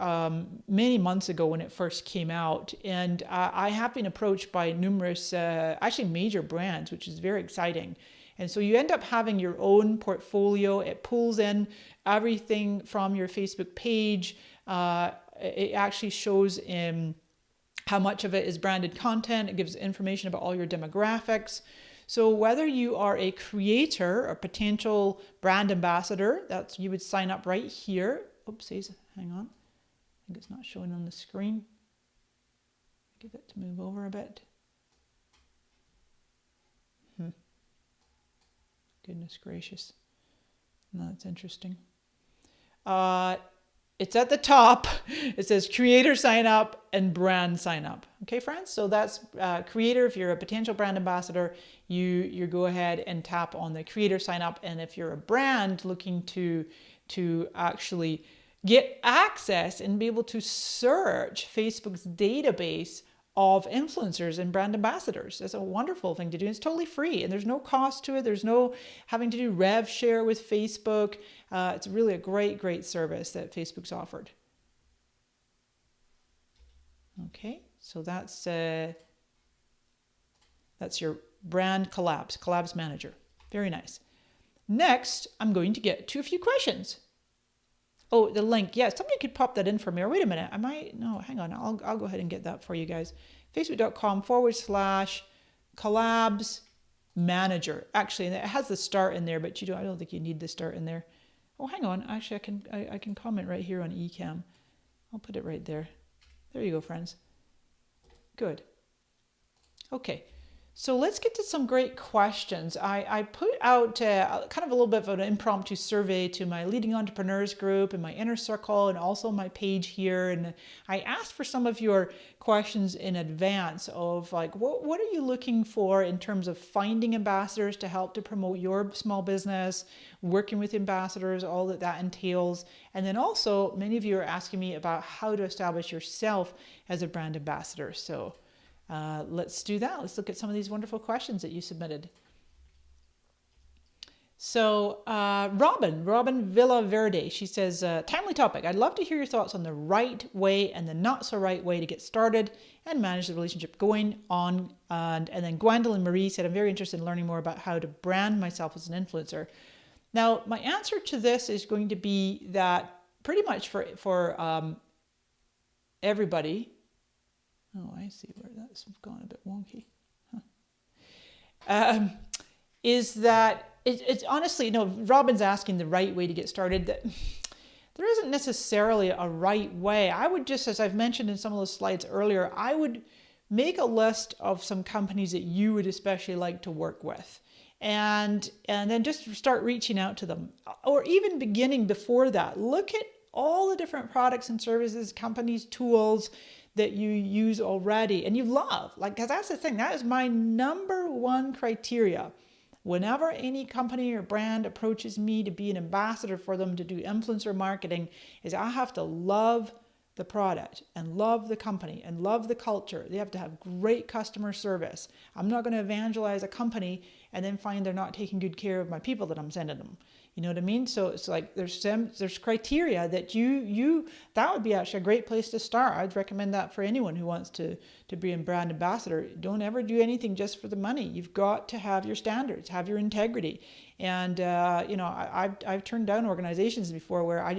many months ago when it first came out. And I have been approached by numerous, actually major brands, which is very exciting. And so you end up having your own portfolio. It pulls in everything from your Facebook page. It actually shows how much of it is branded content. It gives information about all your demographics. So whether you are a creator or potential brand ambassador, you would sign up right here. Oopsies, hang on. I think it's not showing on the screen. Get it to move over a bit. Goodness gracious. No, that's interesting. It's at the top. It says creator sign up and brand sign up. Okay, friends? So that's creator. If you're a potential brand ambassador, you go ahead and tap on the creator sign up. And if you're a brand looking to actually get access and be able to search Facebook's database of influencers and brand ambassadors. It's a wonderful thing to do. It's totally free and there's no cost to it. There's no having to do rev share with Facebook. It's really a great service that Facebook's offered. Okay, so that's your brand collabs manager. Very nice. Next, I'm going to get to a few questions. Oh, the link. Yeah, somebody could pop that in for me. Or wait a minute. No, hang on. I'll go ahead and get that for you guys. Facebook.com/collabs manager. Actually, it has the start in there, but I don't think you need the start in there. Oh, hang on. Actually, I can comment right here on eCam. I'll put it right there. There you go, friends. Good. Okay. So let's get to some great questions. I put out kind of a little bit of an impromptu survey to my leading entrepreneurs group and my inner circle and also my page here. And I asked for some of your questions in advance of like, what are you looking for in terms of finding ambassadors to help to promote your small business, working with ambassadors, all that entails. And then also many of you are asking me about how to establish yourself as a brand ambassador. So let's do that. Let's look at some of these wonderful questions that you submitted. So Robin Villaverde, she says, timely topic. I'd love to hear your thoughts on the right way and the not so right way to get started and manage the relationship going on. And then Gwendolyn Marie said, I'm very interested in learning more about how to brand myself as an influencer. Now, my answer to this is going to be that pretty much for everybody. Oh, I see where that's gone a bit wonky. Huh. Is that it's honestly, Robin's asking the right way to get started. That there isn't necessarily a right way. I would just, as I've mentioned in some of those slides earlier, I would make a list of some companies that you would especially like to work with. And then just start reaching out to them. Or even beginning before that, look at all the different products and services, companies, tools that you use already and you love. Because that's the thing, that is my number one criteria. Whenever any company or brand approaches me to be an ambassador for them to do influencer marketing, is I have to love the product and love the company and love the culture. They have to have great customer service. I'm not going to evangelize a company and then find they're not taking good care of my people that I'm sending them. You know what I mean? So it's like there's criteria that that would be actually a great place to start. I'd recommend that for anyone who wants to be a brand ambassador. Don't ever do anything just for the money. You've got to have your standards, have your integrity. And I've turned down organizations before where I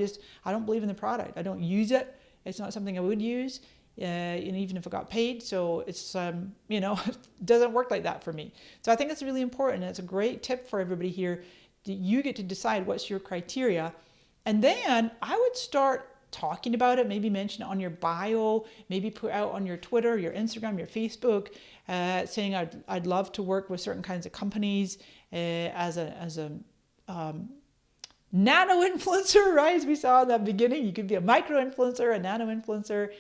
don't believe in the product. I don't use it. It's not something I would use, even if I got paid. So it's it doesn't work like that for me. So I think it's really important. It's a great tip for everybody here. You get to decide what's your criteria. And then I would start talking about it, maybe mention it on your bio, maybe put out on your Twitter, your Instagram, your Facebook, saying I'd love to work with certain kinds of companies as a nano influencer, right? As we saw in the beginning, you could be a micro influencer, a nano influencer.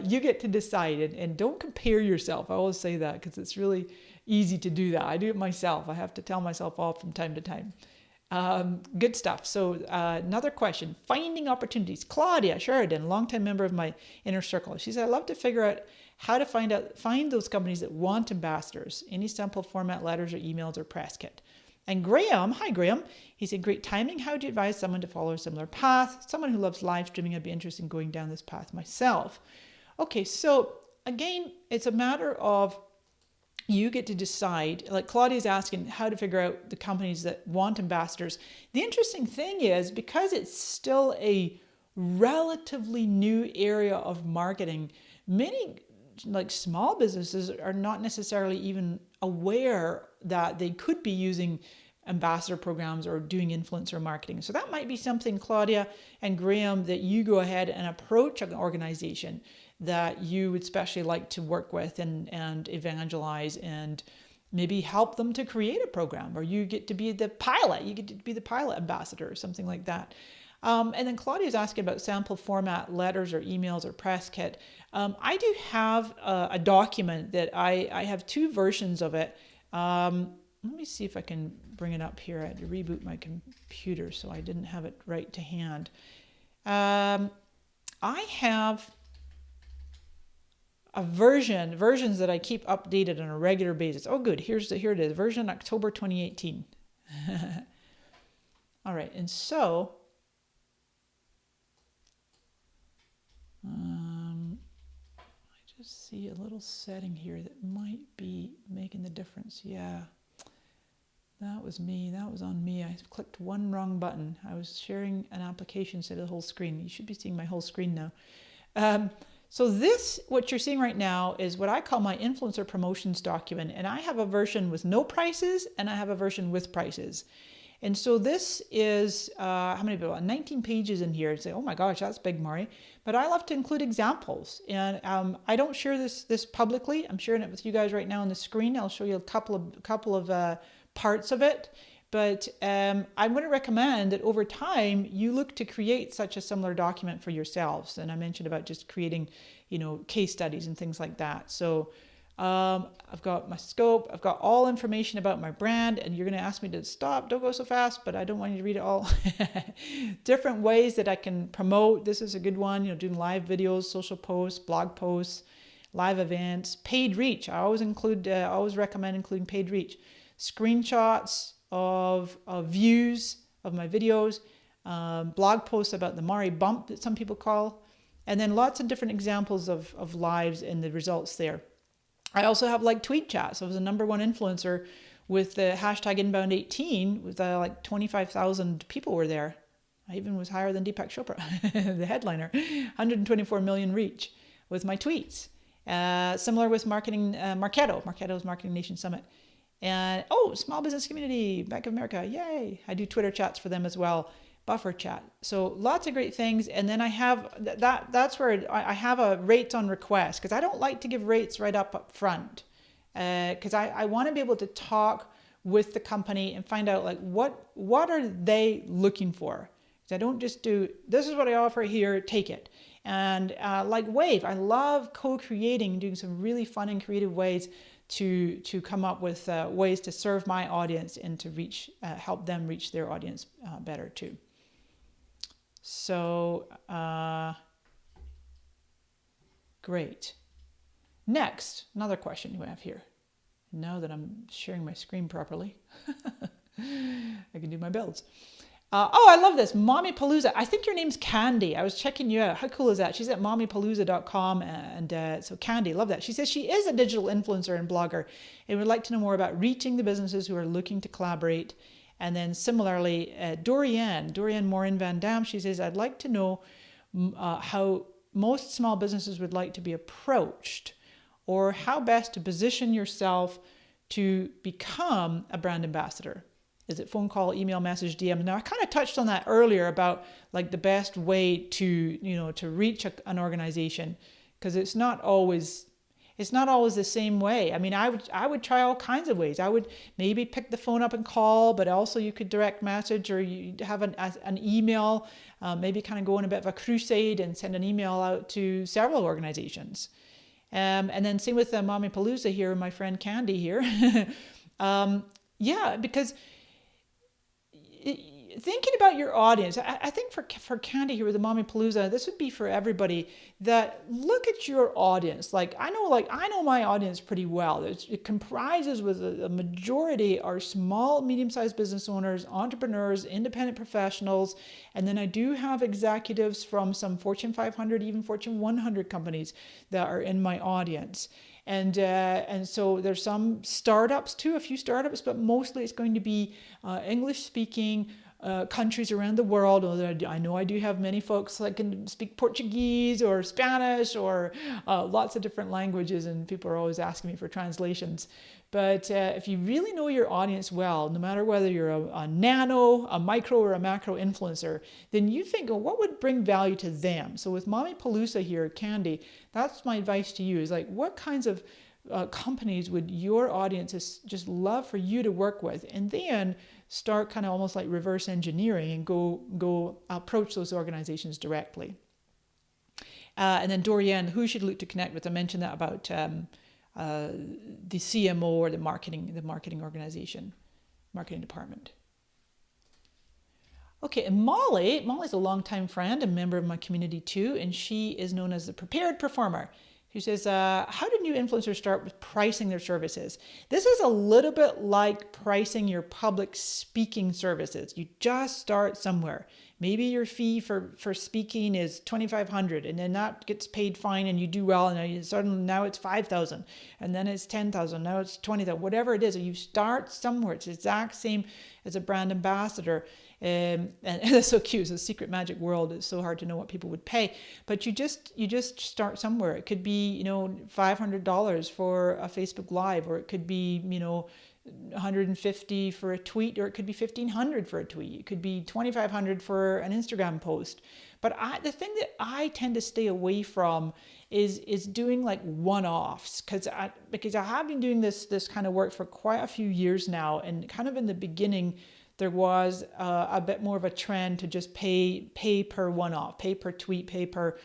You get to decide and don't compare yourself. I always say that because it's really easy to do that. I do it myself. I have to tell myself off from time to time. Good stuff. So another question, finding opportunities. Claudia Sheridan, longtime member of my inner circle. She said, I'd love to figure out how to find those companies that want ambassadors. Any sample format, letters or emails or press kit. And Graham, hi Graham, he said, great timing. How would you advise someone to follow a similar path? Someone who loves live streaming, I'd be interested in going down this path myself. Okay, so again, it's a matter of you get to decide, like Claudia's asking how to figure out the companies that want ambassadors. The interesting thing is, because it's still a relatively new area of marketing, many like small businesses are not necessarily even aware that they could be using ambassador programs or doing influencer marketing. So that might be something, Claudia and Graham, that you go ahead and approach an organization that you would especially like to work with and evangelize and maybe help them to create a program, or you get to be the pilot. You get to be the pilot ambassador or something like that. And then Claudia's asking about sample format letters or emails or press kit. I do have a document that I have two versions of it. Let me see if I can bring it up here. I had to reboot my computer, so I didn't have it right to hand. I have a versions that I keep updated on a regular basis. Oh, good. Here it is. Version October 2018. All right. And so, I just see a little setting here that might be making the difference. Yeah. That was me. That was on me. I clicked one wrong button. I was sharing an application instead of the whole screen. You should be seeing my whole screen now. So this, what you're seeing right now, is what I call my influencer promotions document. And I have a version with no prices, and I have a version with prices. And so this is, how many people? 19 pages in here. Say, oh my gosh, that's big, Mari. But I love to include examples. And I don't share this publicly. I'm sharing it with you guys right now on the screen. I'll show you a couple of parts of it. But I'm going to recommend that over time, you look to create such a similar document for yourselves. And I mentioned about just creating, case studies and things like that. So I've got my scope. I've got all information about my brand. And you're going to ask me to stop. Don't go so fast. But I don't want you to read it all. Different ways that I can promote. This is a good one. Doing live videos, social posts, blog posts, live events, paid reach. I always recommend including paid reach. Screenshots of views of my videos, blog posts about the Mari bump that some people call, and then lots of different examples of lives and the results there. I also have like tweet chats. I was the #1 influencer with the hashtag inbound18 with like 25,000 people were there. I even was higher than Deepak Chopra, the headliner, 124 million reach with my tweets. Similar with Marketo's Marketing Nation Summit. And, small business community, Bank of America, yay. I do Twitter chats for them as well, buffer chat. So lots of great things. And then I have, that's where I have a rates on request, because I don't like to give rates right up front. Because I want to be able to talk with the company and find out like what are they looking for. Because I don't just do, this is what I offer here, take it. And like Wave, I love co-creating, doing some really fun and creative ways to come up with ways to serve my audience and to help them reach their audience better too. So, great. Next, another question we have here. Now that I'm sharing my screen properly, I can do my builds. I love this. Mommy Palooza. I think your name's Candy. I was checking you out. How cool is that? She's at mommypalooza.com. And so Candy, love that. She says she is a digital influencer and blogger and would like to know more about reaching the businesses who are looking to collaborate. And then similarly, Dorianne Morin Van Dam, she says, I'd like to know how most small businesses would like to be approached, or how best to position yourself to become a brand ambassador. Is it phone call, email, message, DM? Now I kind of touched on that earlier about like the best way to reach an organization, because it's not always the same way. I mean, I would try all kinds of ways. I would maybe pick the phone up and call, but also you could direct message, or you have an email, maybe kind of go on a bit of a crusade and send an email out to several organizations. And then same with Mommy Palooza here, my friend Candy here. Because thinking about your audience, I think for Candy here with the Mommy Palooza, this would be for everybody, that look at your audience. I know my audience pretty well. It comprises with a majority are small, medium-sized business owners, entrepreneurs, independent professionals, and then I do have executives from some Fortune 500, even Fortune 100 companies that are in my audience. And so there's some startups too, a few startups, but mostly it's going to be English speaking, countries around the world. I know I do have many folks that can speak Portuguese or Spanish or lots of different languages, and people are always asking me for translations. But if you really know your audience well, no matter whether you're a nano, a micro, or a macro influencer, then you think, well, what would bring value to them? So with Mommy Palooza here, Candy, that's my advice to you, is like, what kinds of companies would your audience just love for you to work with? And then start kind of almost like reverse engineering and go approach those organizations directly. And then Dorian, who should look to connect with? I mentioned that about the CMO or the marketing organization, marketing department. Okay, and Molly's a longtime friend, a member of my community too, and she is known as the prepared performer. She says, how do new influencers start with pricing their services? This is a little bit like pricing your public speaking services. You just start somewhere. Maybe your fee for speaking is $2,500, and then that gets paid fine and you do well, and suddenly now it's $5,000, and then it's $10,000, now it's $20,000, whatever it is. You start somewhere. It's the exact same as a brand ambassador. And it's so cute. It's a secret magic world. It's so hard to know what people would pay, but you just start somewhere. It could be, $500 for a Facebook Live, or it could be, $150 for a tweet, or it could be $1,500 for a tweet. It could be $2,500 for an Instagram post. But the thing that I tend to stay away from is doing like one-offs, because I have been doing this kind of work for quite a few years now, and kind of in the beginning there was a bit more of a trend to just pay per one-off, pay per tweet, pay per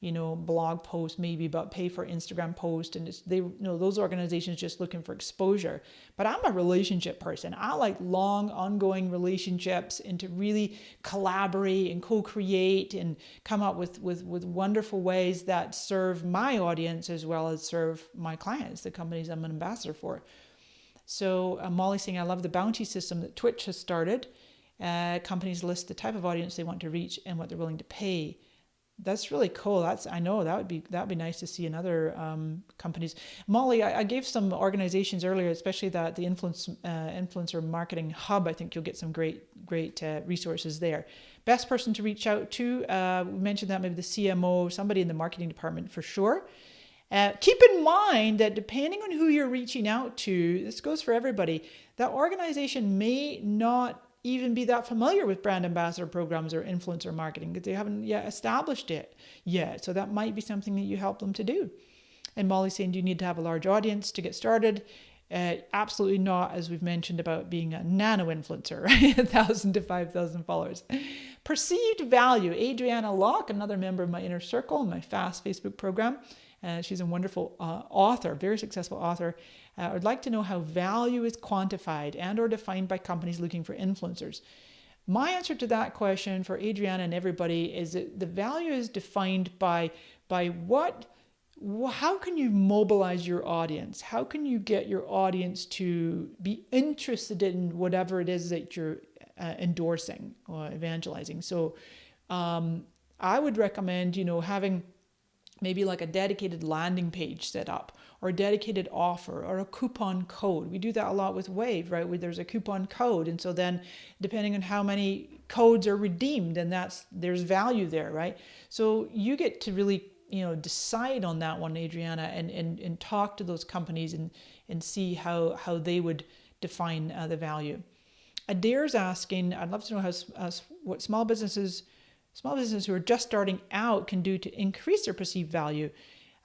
blog post maybe, but pay for Instagram post. And those organizations just looking for exposure. But I'm a relationship person. I like long, ongoing relationships, and to really collaborate and co-create and come up with wonderful ways that serve my audience as well as serve my clients, the companies I'm an ambassador for. So Molly's saying, I love the bounty system that Twitch has started. Companies list the type of audience they want to reach and what they're willing to pay. That's really cool. I know that'd be nice to see in other companies. Molly, I gave some organizations earlier, especially the influencer marketing hub. I think you'll get some great resources there. Best person to reach out to, we mentioned that, maybe the CMO, somebody in the marketing department for sure. Keep in mind that depending on who you're reaching out to, this goes for everybody, that organization may not even be that familiar with brand ambassador programs or influencer marketing, because they haven't yet established it yet. So that might be something that you help them to do. And Molly's saying, do you need to have a large audience to get started? Absolutely not, as we've mentioned about being a nano influencer, right? 1,000 to 5,000 followers. Perceived value. Adriana Locke, another member of my inner circle in my FAST Facebook program. She's a wonderful author, very successful author. I'd like to know how value is quantified and or defined by companies looking for influencers. My answer to that question for Adriana and everybody is that the value is defined by how can you mobilize your audience? How can you get your audience to be interested in whatever it is that you're endorsing or evangelizing? So I would recommend, having maybe like a dedicated landing page set up, or a dedicated offer, or a coupon code. We do that a lot with Wave, right? Where there's a coupon code. And so then depending on how many codes are redeemed, and there's value there, right? So you get to really, decide on that one, Adriana, and talk to those companies and see how they would define the value. Adair's asking, I'd love to know what small businesses who are just starting out can do to increase their perceived value.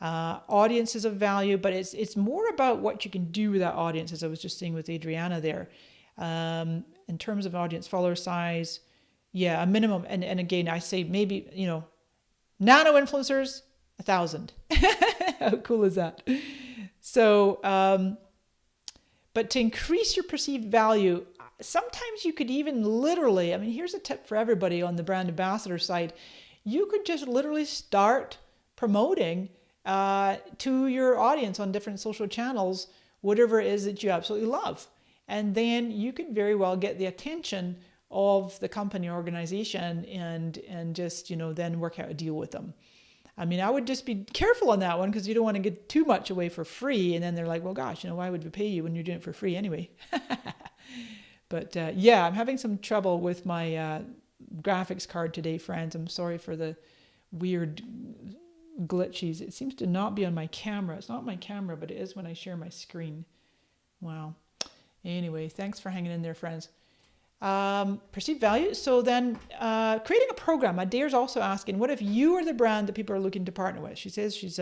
Audiences of value, but it's more about what you can do with that audience, as I was just saying with Adriana there. In terms of audience follower size, a minimum. And again, I say maybe, nano influencers, 1,000. How cool is that? So, but to increase your perceived value, sometimes you could even literally, here's a tip for everybody on the brand ambassador side. You could just literally start promoting to your audience on different social channels, whatever it is that you absolutely love. And then you could very well get the attention of the company or organization and just, then work out a deal with them. I would just be careful on that one, because you don't want to get too much away for free. And then they're like, well, gosh, why would we pay you when you're doing it for free anyway? But yeah, I'm having some trouble with my graphics card today, friends. I'm sorry for the weird glitches. It seems to not be on my camera. It's not my camera, but it is when I share my screen. Wow. Anyway, thanks for hanging in there, friends. Perceived value. So then creating a program. Adair's also asking, what if you are the brand that people are looking to partner with? She says she's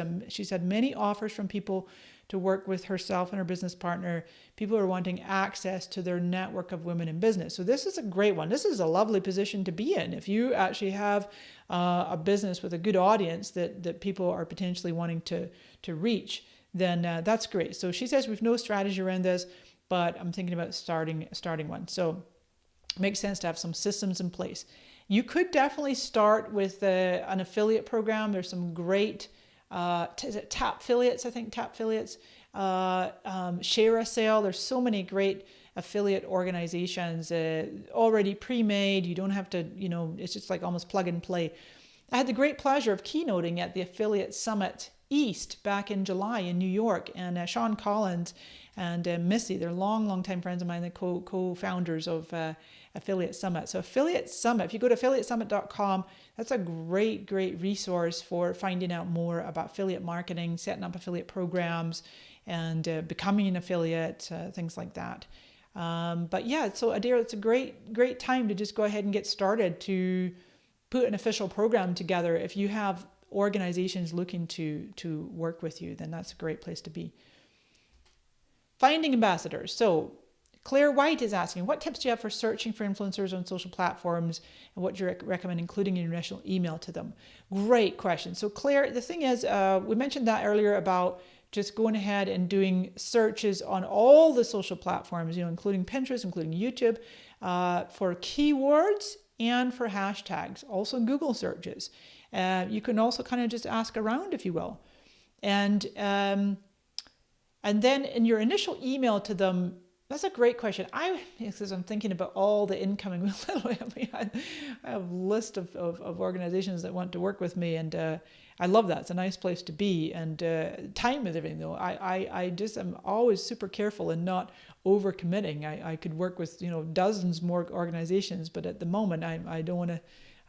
had many offers from people to work with herself and her business partner. People are wanting access to their network of women in business. So this is a great one. This is a lovely position to be in. If you actually have a business with a good audience that people are potentially wanting to reach, then that's great. So she says we've no strategy around this, but I'm thinking about starting one. So makes sense to have some systems in place. You could definitely start with an affiliate program. There's some great is it Tap Affiliates? I think Tap Affiliates, Share a Sale. There's so many great affiliate organizations already pre-made. You don't have to, it's just like almost plug and play. I had the great pleasure of keynoting at the Affiliate Summit East back in July in New York, and Sean Collins and Missy, they're long time friends of mine, the co-founders of Affiliate Summit. So Affiliate Summit, if you go to affiliatesummit.com, that's a great resource for finding out more about affiliate marketing, setting up affiliate programs, and becoming an affiliate, things like that. But yeah, so Adair, it's a great time to just go ahead and get started to put an official program together. If you have organizations looking to work with you, then that's a great place to be. Finding ambassadors. So Claire White is asking, what tips do you have for searching for influencers on social platforms, and what do you recommend including in your initial email to them? Great question. So Claire, the thing is, we mentioned that earlier about just going ahead and doing searches on all the social platforms, including Pinterest, including YouTube, for keywords and for hashtags, also Google searches. You can also kind of just ask around, if you will. And then in your initial email to them, that's a great question. Because I'm thinking about all the incoming, I have a list of organizations that want to work with me, and I love that. It's a nice place to be, and time is everything though. I'm always super careful and not overcommitting. I could work with dozens more organizations, but at the moment I don't want to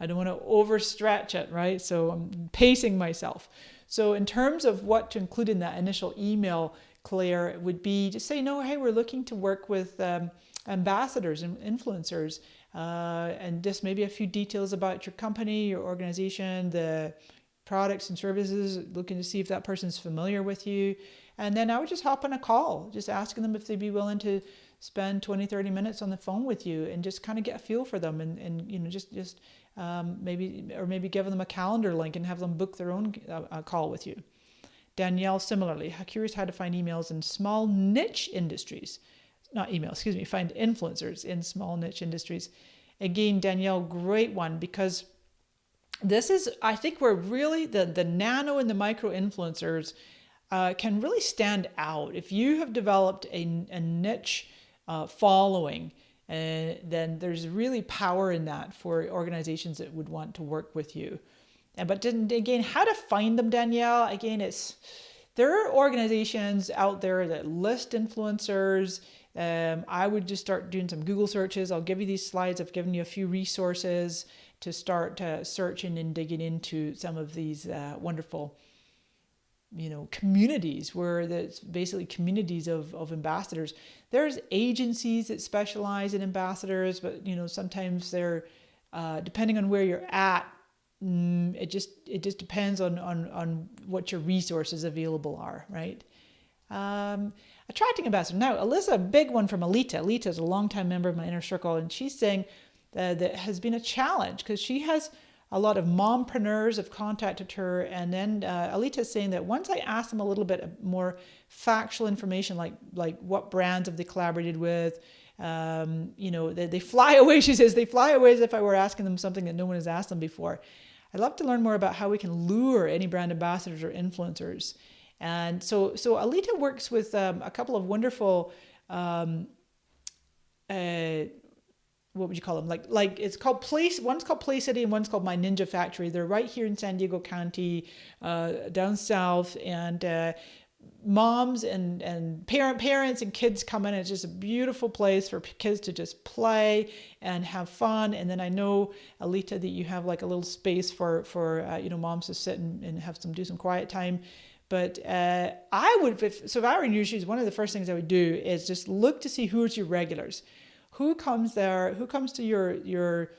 overstretch it, right? So I'm pacing myself. So in terms of what to include in that initial email, Claire, it would be just say, no, hey, we're looking to work with ambassadors and influencers, and just maybe a few details about your company, your organization, the products and services, looking to see if that person's familiar with you. And then I would just hop on a call, just asking them if they'd be willing to spend 20-30 minutes on the phone with you and just kind of get a feel for them, and just maybe give them a calendar link and have them book their own call with you. Danielle, similarly, curious how to find emails in small niche industries. Find influencers in small niche industries. Again, Danielle, great one, because this is, I think, where really the nano and the micro influencers can really stand out. If you have developed a niche following, then there's really power in that for organizations that would want to work with you. But again, how to find them, Danielle? Again, there are organizations out there that list influencers. I would just start doing some Google searches. I'll give you these slides. I've given you a few resources to start searching and digging into some of these wonderful, communities, where there's basically communities of ambassadors. There's agencies that specialize in ambassadors, but sometimes they're depending on where you're at. It just depends on what your resources available are, right? Attracting ambassadors. Now, Alyssa, big one from Alita. Alita is a longtime member of my inner circle, and she's saying that has been a challenge because she has a lot of mompreneurs have contacted her, and then Alita is saying that once I ask them a little bit more factual information, like what brands have they collaborated with, they fly away. She says they fly away as if I were asking them something that no one has asked them before. I'd love to learn more about how we can lure any brand ambassadors or influencers. And so Alita works with a couple of wonderful, what would you call them? Like it's called Place. One's called Play City and one's called My Ninja Factory. They're right here in San Diego County, down south, and moms and parents and kids come in. It's just a beautiful place for kids to just play and have fun. And then I know, Alita, that you have like a little space for moms to sit and have do some quiet time. But I would, if I were in your shoes, one of the first things I would do is just look to see who's your regulars, who comes there, who comes to your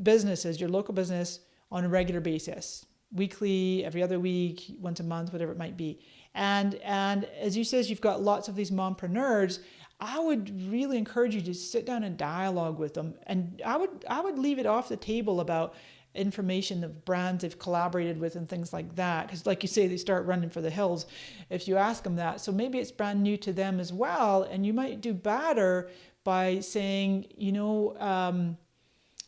businesses, your local business on a regular basis, weekly, every other week, once a month, whatever it might be. And as you says, you've got lots of these mompreneurs. I would really encourage you to sit down and dialogue with them. And I would leave it off the table about information of brands they've collaborated with and things like that. Because like you say, they start running for the hills if you ask them that. So maybe it's brand new to them as well. And you might do better by saying,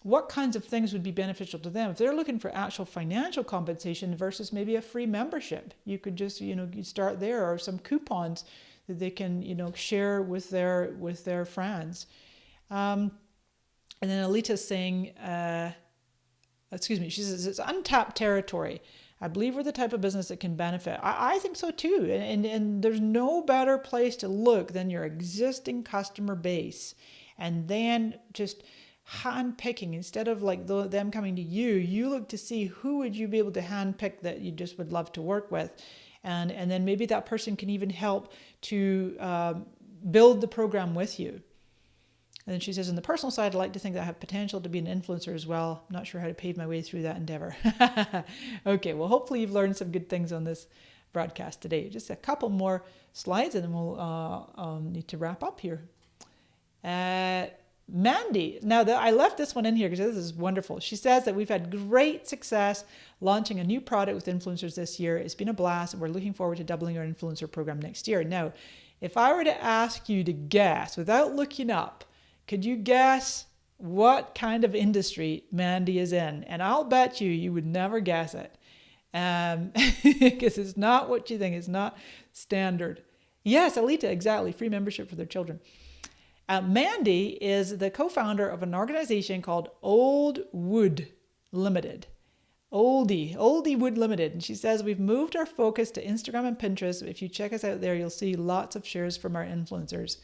what kinds of things would be beneficial to them? If they're looking for actual financial compensation versus maybe a free membership, you could just, you start there, or some coupons that they can, share with their friends. And then Alita's saying, she says, it's untapped territory. I believe we're the type of business that can benefit. I think so too. And there's no better place to look than your existing customer base. And then just hand picking, instead of like them coming to you, you look to see who would you be able to hand pick that you just would love to work with. And then maybe that person can even help to build the program with you. And then she says, on the personal side, I'd like to think that I have potential to be an influencer as well. I'm not sure how to pave my way through that endeavor. Okay, well, hopefully you've learned some good things on this broadcast today. Just a couple more slides and then we'll need to wrap up here. Mandy, now I left this one in here because this is wonderful. She says that we've had great success launching a new product with influencers this year. It's been a blast and we're looking forward to doubling our influencer program next year. Now, if I were to ask you to guess without looking up, could you guess what kind of industry Mandy is in? And I'll bet you would never guess it because it's not what you think. It's not standard. Yes, Alita, exactly. Free membership for their children. Mandy is the co-founder of an organization called Old Wood Limited. Oldie Wood Limited. And she says, we've moved our focus to Instagram and Pinterest. If you check us out there, you'll see lots of shares from our influencers.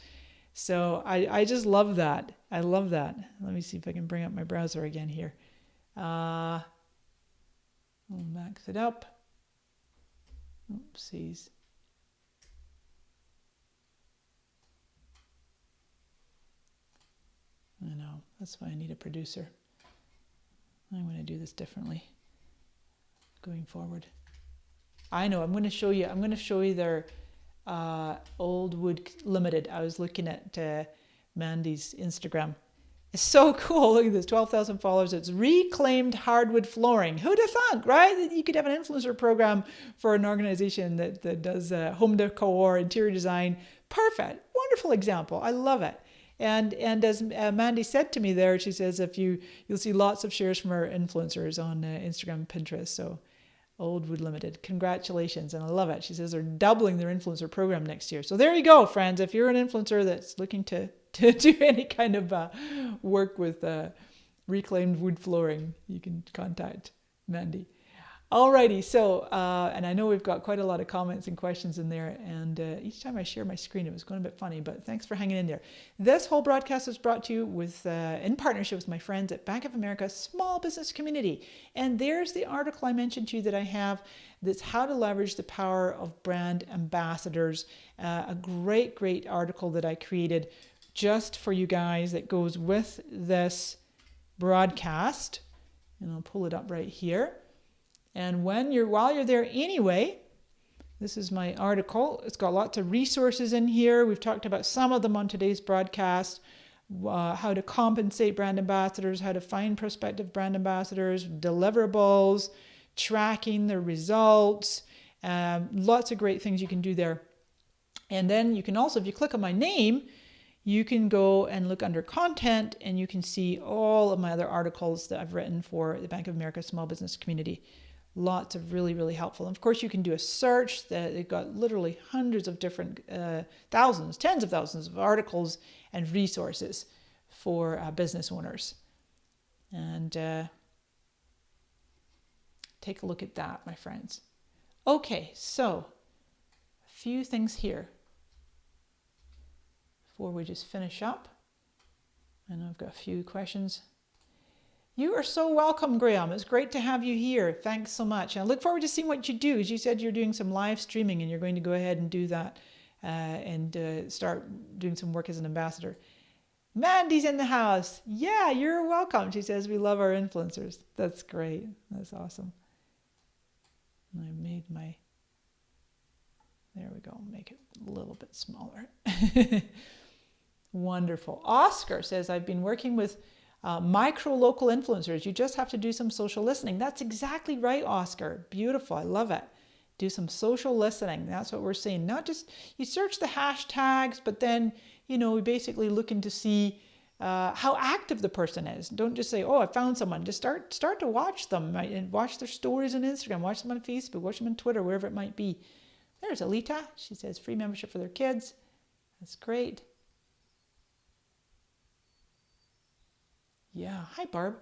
So I just love that. I love that. Let me see if I can bring up my browser again here. I'll max it up. Oopsies. I know, that's why I need a producer. I'm going to do this differently going forward. I know, I'm going to show you their Old Wood Limited. I was looking at Mandy's Instagram. It's so cool. Look at this, 12,000 followers. It's reclaimed hardwood flooring. Who'd have thought, right? That you could have an influencer program for an organization that does home decor, interior design. Perfect. Wonderful example. I love it. And as Mandy said to me there, she says, you'll see lots of shares from our influencers on Instagram and Pinterest. So Old Wood Limited, congratulations. And I love it. She says they're doubling their influencer program next year. So there you go, friends. If you're an influencer that's looking to do any kind of work with reclaimed wood flooring, you can contact Mandy. Alrighty, so, and I know we've got quite a lot of comments and questions in there, and each time I share my screen, it was going a bit funny, but thanks for hanging in there. This whole broadcast was brought to you with, in partnership with my friends at Bank of America Small Business Community. And there's the article I mentioned to you that I have, that's how to leverage the power of brand ambassadors. A great article that I created just for you guys that goes with this broadcast. And I'll pull it up right here. And while you're there anyway, this is my article. It's got lots of resources in here. We've talked about some of them on today's broadcast. How to compensate brand ambassadors, how to find prospective brand ambassadors, deliverables, tracking their results. Lots of great things you can do there. And then you can also, if you click on my name, you can go and look under content and you can see all of my other articles that I've written for the Bank of America Small Business Community. Lots of really helpful. And of course, you can do a search. They've got literally hundreds of different, thousands, tens of thousands of articles and resources for business owners. And take a look at that, my friends. Okay, so few things here before we just finish up. And I've got a few questions. You are so welcome, Graham. It's great to have you here. Thanks so much. I look forward to seeing what you do. As you said, you're doing some live streaming and you're going to go ahead and do that and start doing some work as an ambassador. Mandy's in the house. Yeah, you're welcome. She says, we love our influencers. That's great. That's awesome. I made my, there we go, make it a little bit smaller. Wonderful. Oscar says, I've been working with micro local influencers. You just have to do some social listening. That's exactly right, Oscar. Beautiful. I love it. Do some social listening. That's what we're saying. Not just, you search the hashtags, but then, you know, we basically looking to see how active the person is. Don't just say, oh, I found someone. Just start to watch them, right? And watch their stories on Instagram, watch them on Facebook, watch them on Twitter, wherever it might be. There's Alita. She says free membership for their kids. That's great. Yeah. Hi, Barb.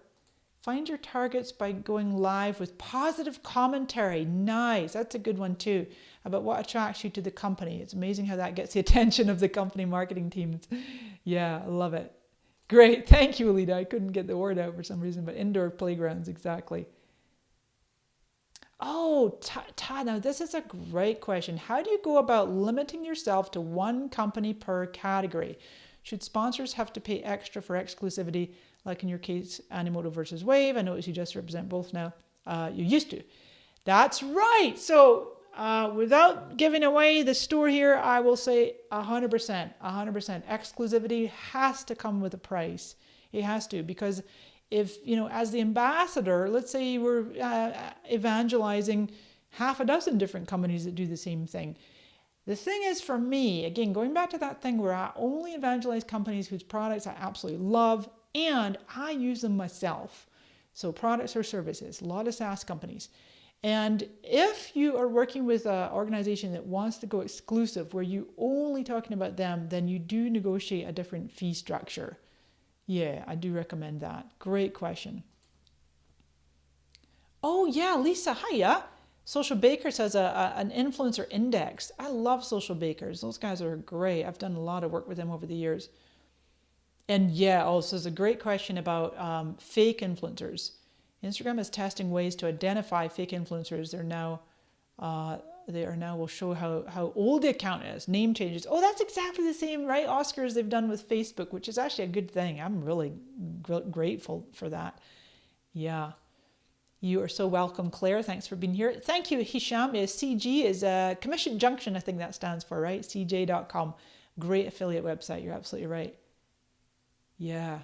Find your targets by going live with positive commentary. Nice. That's a good one too. About what attracts you to the company. It's amazing how that gets the attention of the company marketing teams. Yeah, I love it. Great. Thank you, Alita. I couldn't get the word out for some reason, but indoor playgrounds, exactly. Oh, Ta, now this is a great question. How do you go about limiting yourself to one company per category? Should sponsors have to pay extra for exclusivity, like in your case, Animoto versus Wave? I notice you just represent both now. You used to. That's right. So without giving away the store here, I will say 100%. Exclusivity has to come with a price. It has to, because if, you know, as the ambassador, let's say you were evangelizing half a dozen different companies that do the same thing. The thing is, for me, again, going back to that thing where I only evangelize companies whose products I absolutely love and I use them myself. So products or services, a lot of SaaS companies. And if you are working with an organization that wants to go exclusive, where you only talking about them, then you do negotiate a different fee structure. Yeah, I do recommend that. Great question. Oh yeah, Lisa, hiya. Social Bakers has an influencer index. I love Social Bakers. Those guys are great. I've done a lot of work with them over the years. And yeah, also there's a great question about fake influencers. Instagram is testing ways to identify fake influencers. They are now will show how old the account is, name changes. Oh, that's exactly the same, right, Oscar, as they've done with Facebook, which is actually a good thing. I'm really grateful for that. Yeah. You are so welcome, Claire. Thanks for being here. Thank you, Hisham. CG is Commission Junction, I think that stands for, right? CJ.com. Great affiliate website. You're absolutely right. Yeah.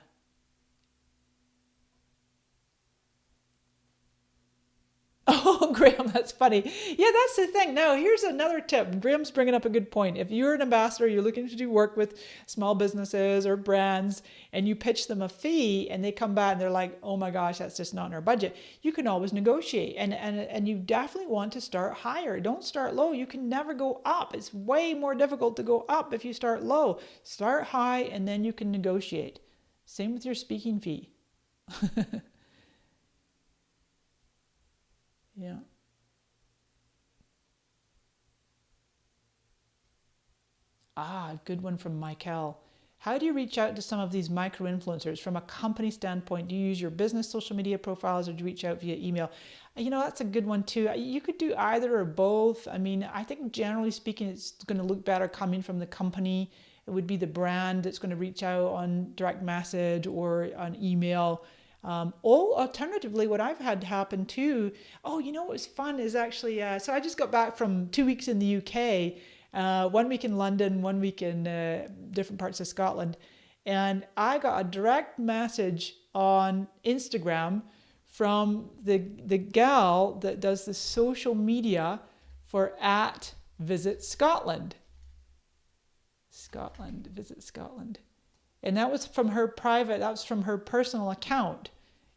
Oh, Graham, that's funny. Yeah, that's the thing. Now, here's another tip. Graham's bringing up a good point. If you're an ambassador, you're looking to do work with small businesses or brands, and you pitch them a fee, and they come back and they're like, oh my gosh, that's just not in our budget. You can always negotiate, and you definitely want to start higher. Don't start low. You can never go up. It's way more difficult to go up if you start low. Start high, and then you can negotiate. Same with your speaking fee. Yeah. Good one from Michael. How do you reach out to some of these micro influencers from a company standpoint? Do you use your business social media profiles, or do you reach out via email? You know, that's a good one too. You could do either or both. I mean, I think generally speaking, it's going to look better coming from the company. It would be the brand that's going to reach out on direct message or on email. Or alternatively, what I've had happen too, you know what was fun is actually, so I just got back from 2 weeks in the UK, 1 week in London, 1 week in different parts of Scotland. And I got a direct message on Instagram from the gal that does the social media for @Visit Scotland. Visit Scotland. And that was from her personal account.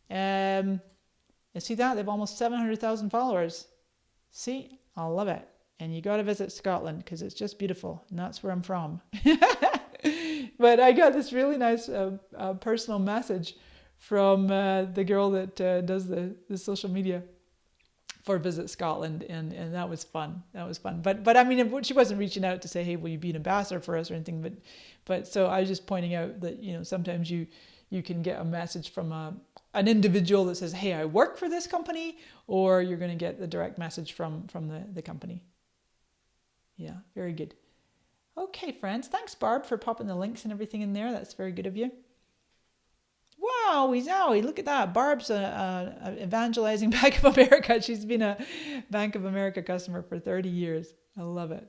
And see that? They have almost 700,000 followers. See? I love it. And you got to visit Scotland because it's just beautiful. And that's where I'm from. But I got this really nice personal message from the girl that does the social media for Visit Scotland, and that was fun. That was fun. But I mean, she wasn't reaching out to say, hey, will you be an ambassador for us or anything? But so I was just pointing out that, you know, sometimes you can get a message from an individual that says, hey, I work for this company, or you're going to get the direct message from the company. Yeah, very good. Okay, friends. Thanks, Barb, for popping the links and everything in there. That's very good of you. Wow, Zowie, look at that. Barb's a evangelizing Bank of America. She's been a Bank of America customer for 30 years. I love it.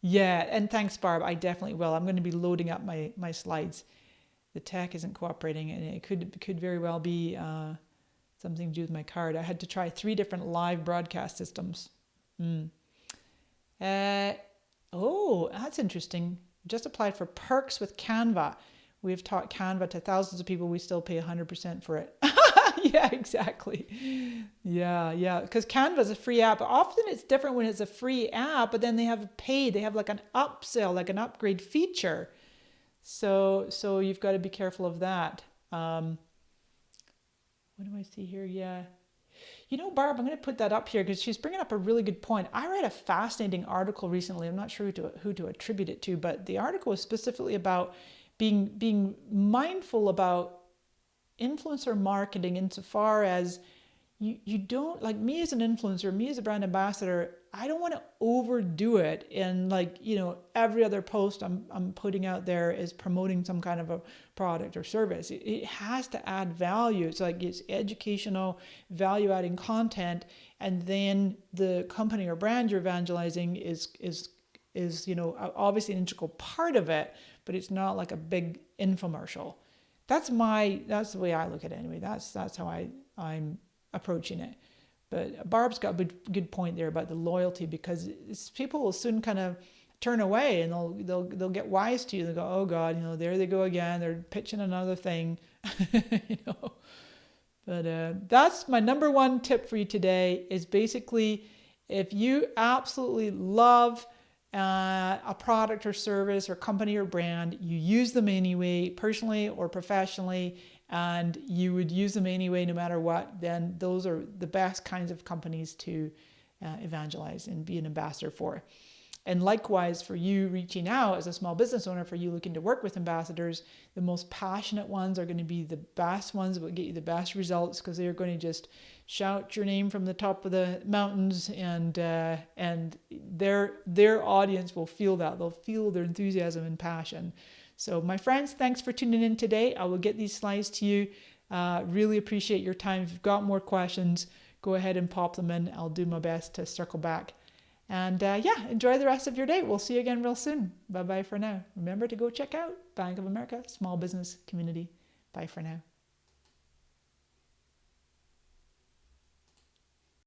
Yeah, and thanks, Barb. I definitely will. I'm going to be loading up my slides. The tech isn't cooperating, and it could very well be something to do with my card. I had to try 3 different live broadcast systems. Oh, that's interesting. Just applied for perks with Canva. We've taught Canva to thousands of people. We still pay 100% for it. Yeah, exactly. Yeah. Because Canva is a free app. Often it's different when it's a free app, but then they have paid. They have like an upsell, like an upgrade feature. So you've got to be careful of that. What do I see here? Yeah. You know, Barb, I'm going to put that up here because she's bringing up a really good point. I read a fascinating article recently. I'm not sure who to attribute it to, but the article was specifically about being mindful about influencer marketing insofar as you don't, like me as an influencer, me as a brand ambassador, I don't want to overdo it. And like, you know, every other post I'm putting out there is promoting some kind of a product or service. It has to add value. It's like it's educational, value adding content. And then the company or brand you're evangelizing is, you know, obviously an integral part of it, but it's not like a big infomercial. That's the way I look at it anyway. That's how I'm approaching it. But Barb's got a good point there about the loyalty, because people will soon kind of turn away and they'll get wise to you. They'll go, oh God, you know, there they go again. They're pitching another thing, you know. But that's my number one tip for you today is basically if you absolutely love a product or service or company or brand, you use them anyway, personally or professionally, and you would use them anyway no matter what, then those are the best kinds of companies to evangelize and be an ambassador for. And likewise, for you reaching out as a small business owner, for you looking to work with ambassadors, the most passionate ones are going to be the best ones that will get you the best results, because they're going to just shout your name from the top of the mountains, and their audience will feel that. They'll feel their enthusiasm and passion. So my friends, thanks for tuning in today. I will get these slides to you. Really appreciate your time. If you've got more questions, go ahead and pop them in. I'll do my best to circle back. And enjoy the rest of your day. We'll see you again real soon. Bye-bye for now. Remember to go check out Bank of America Small Business Community. Bye for now.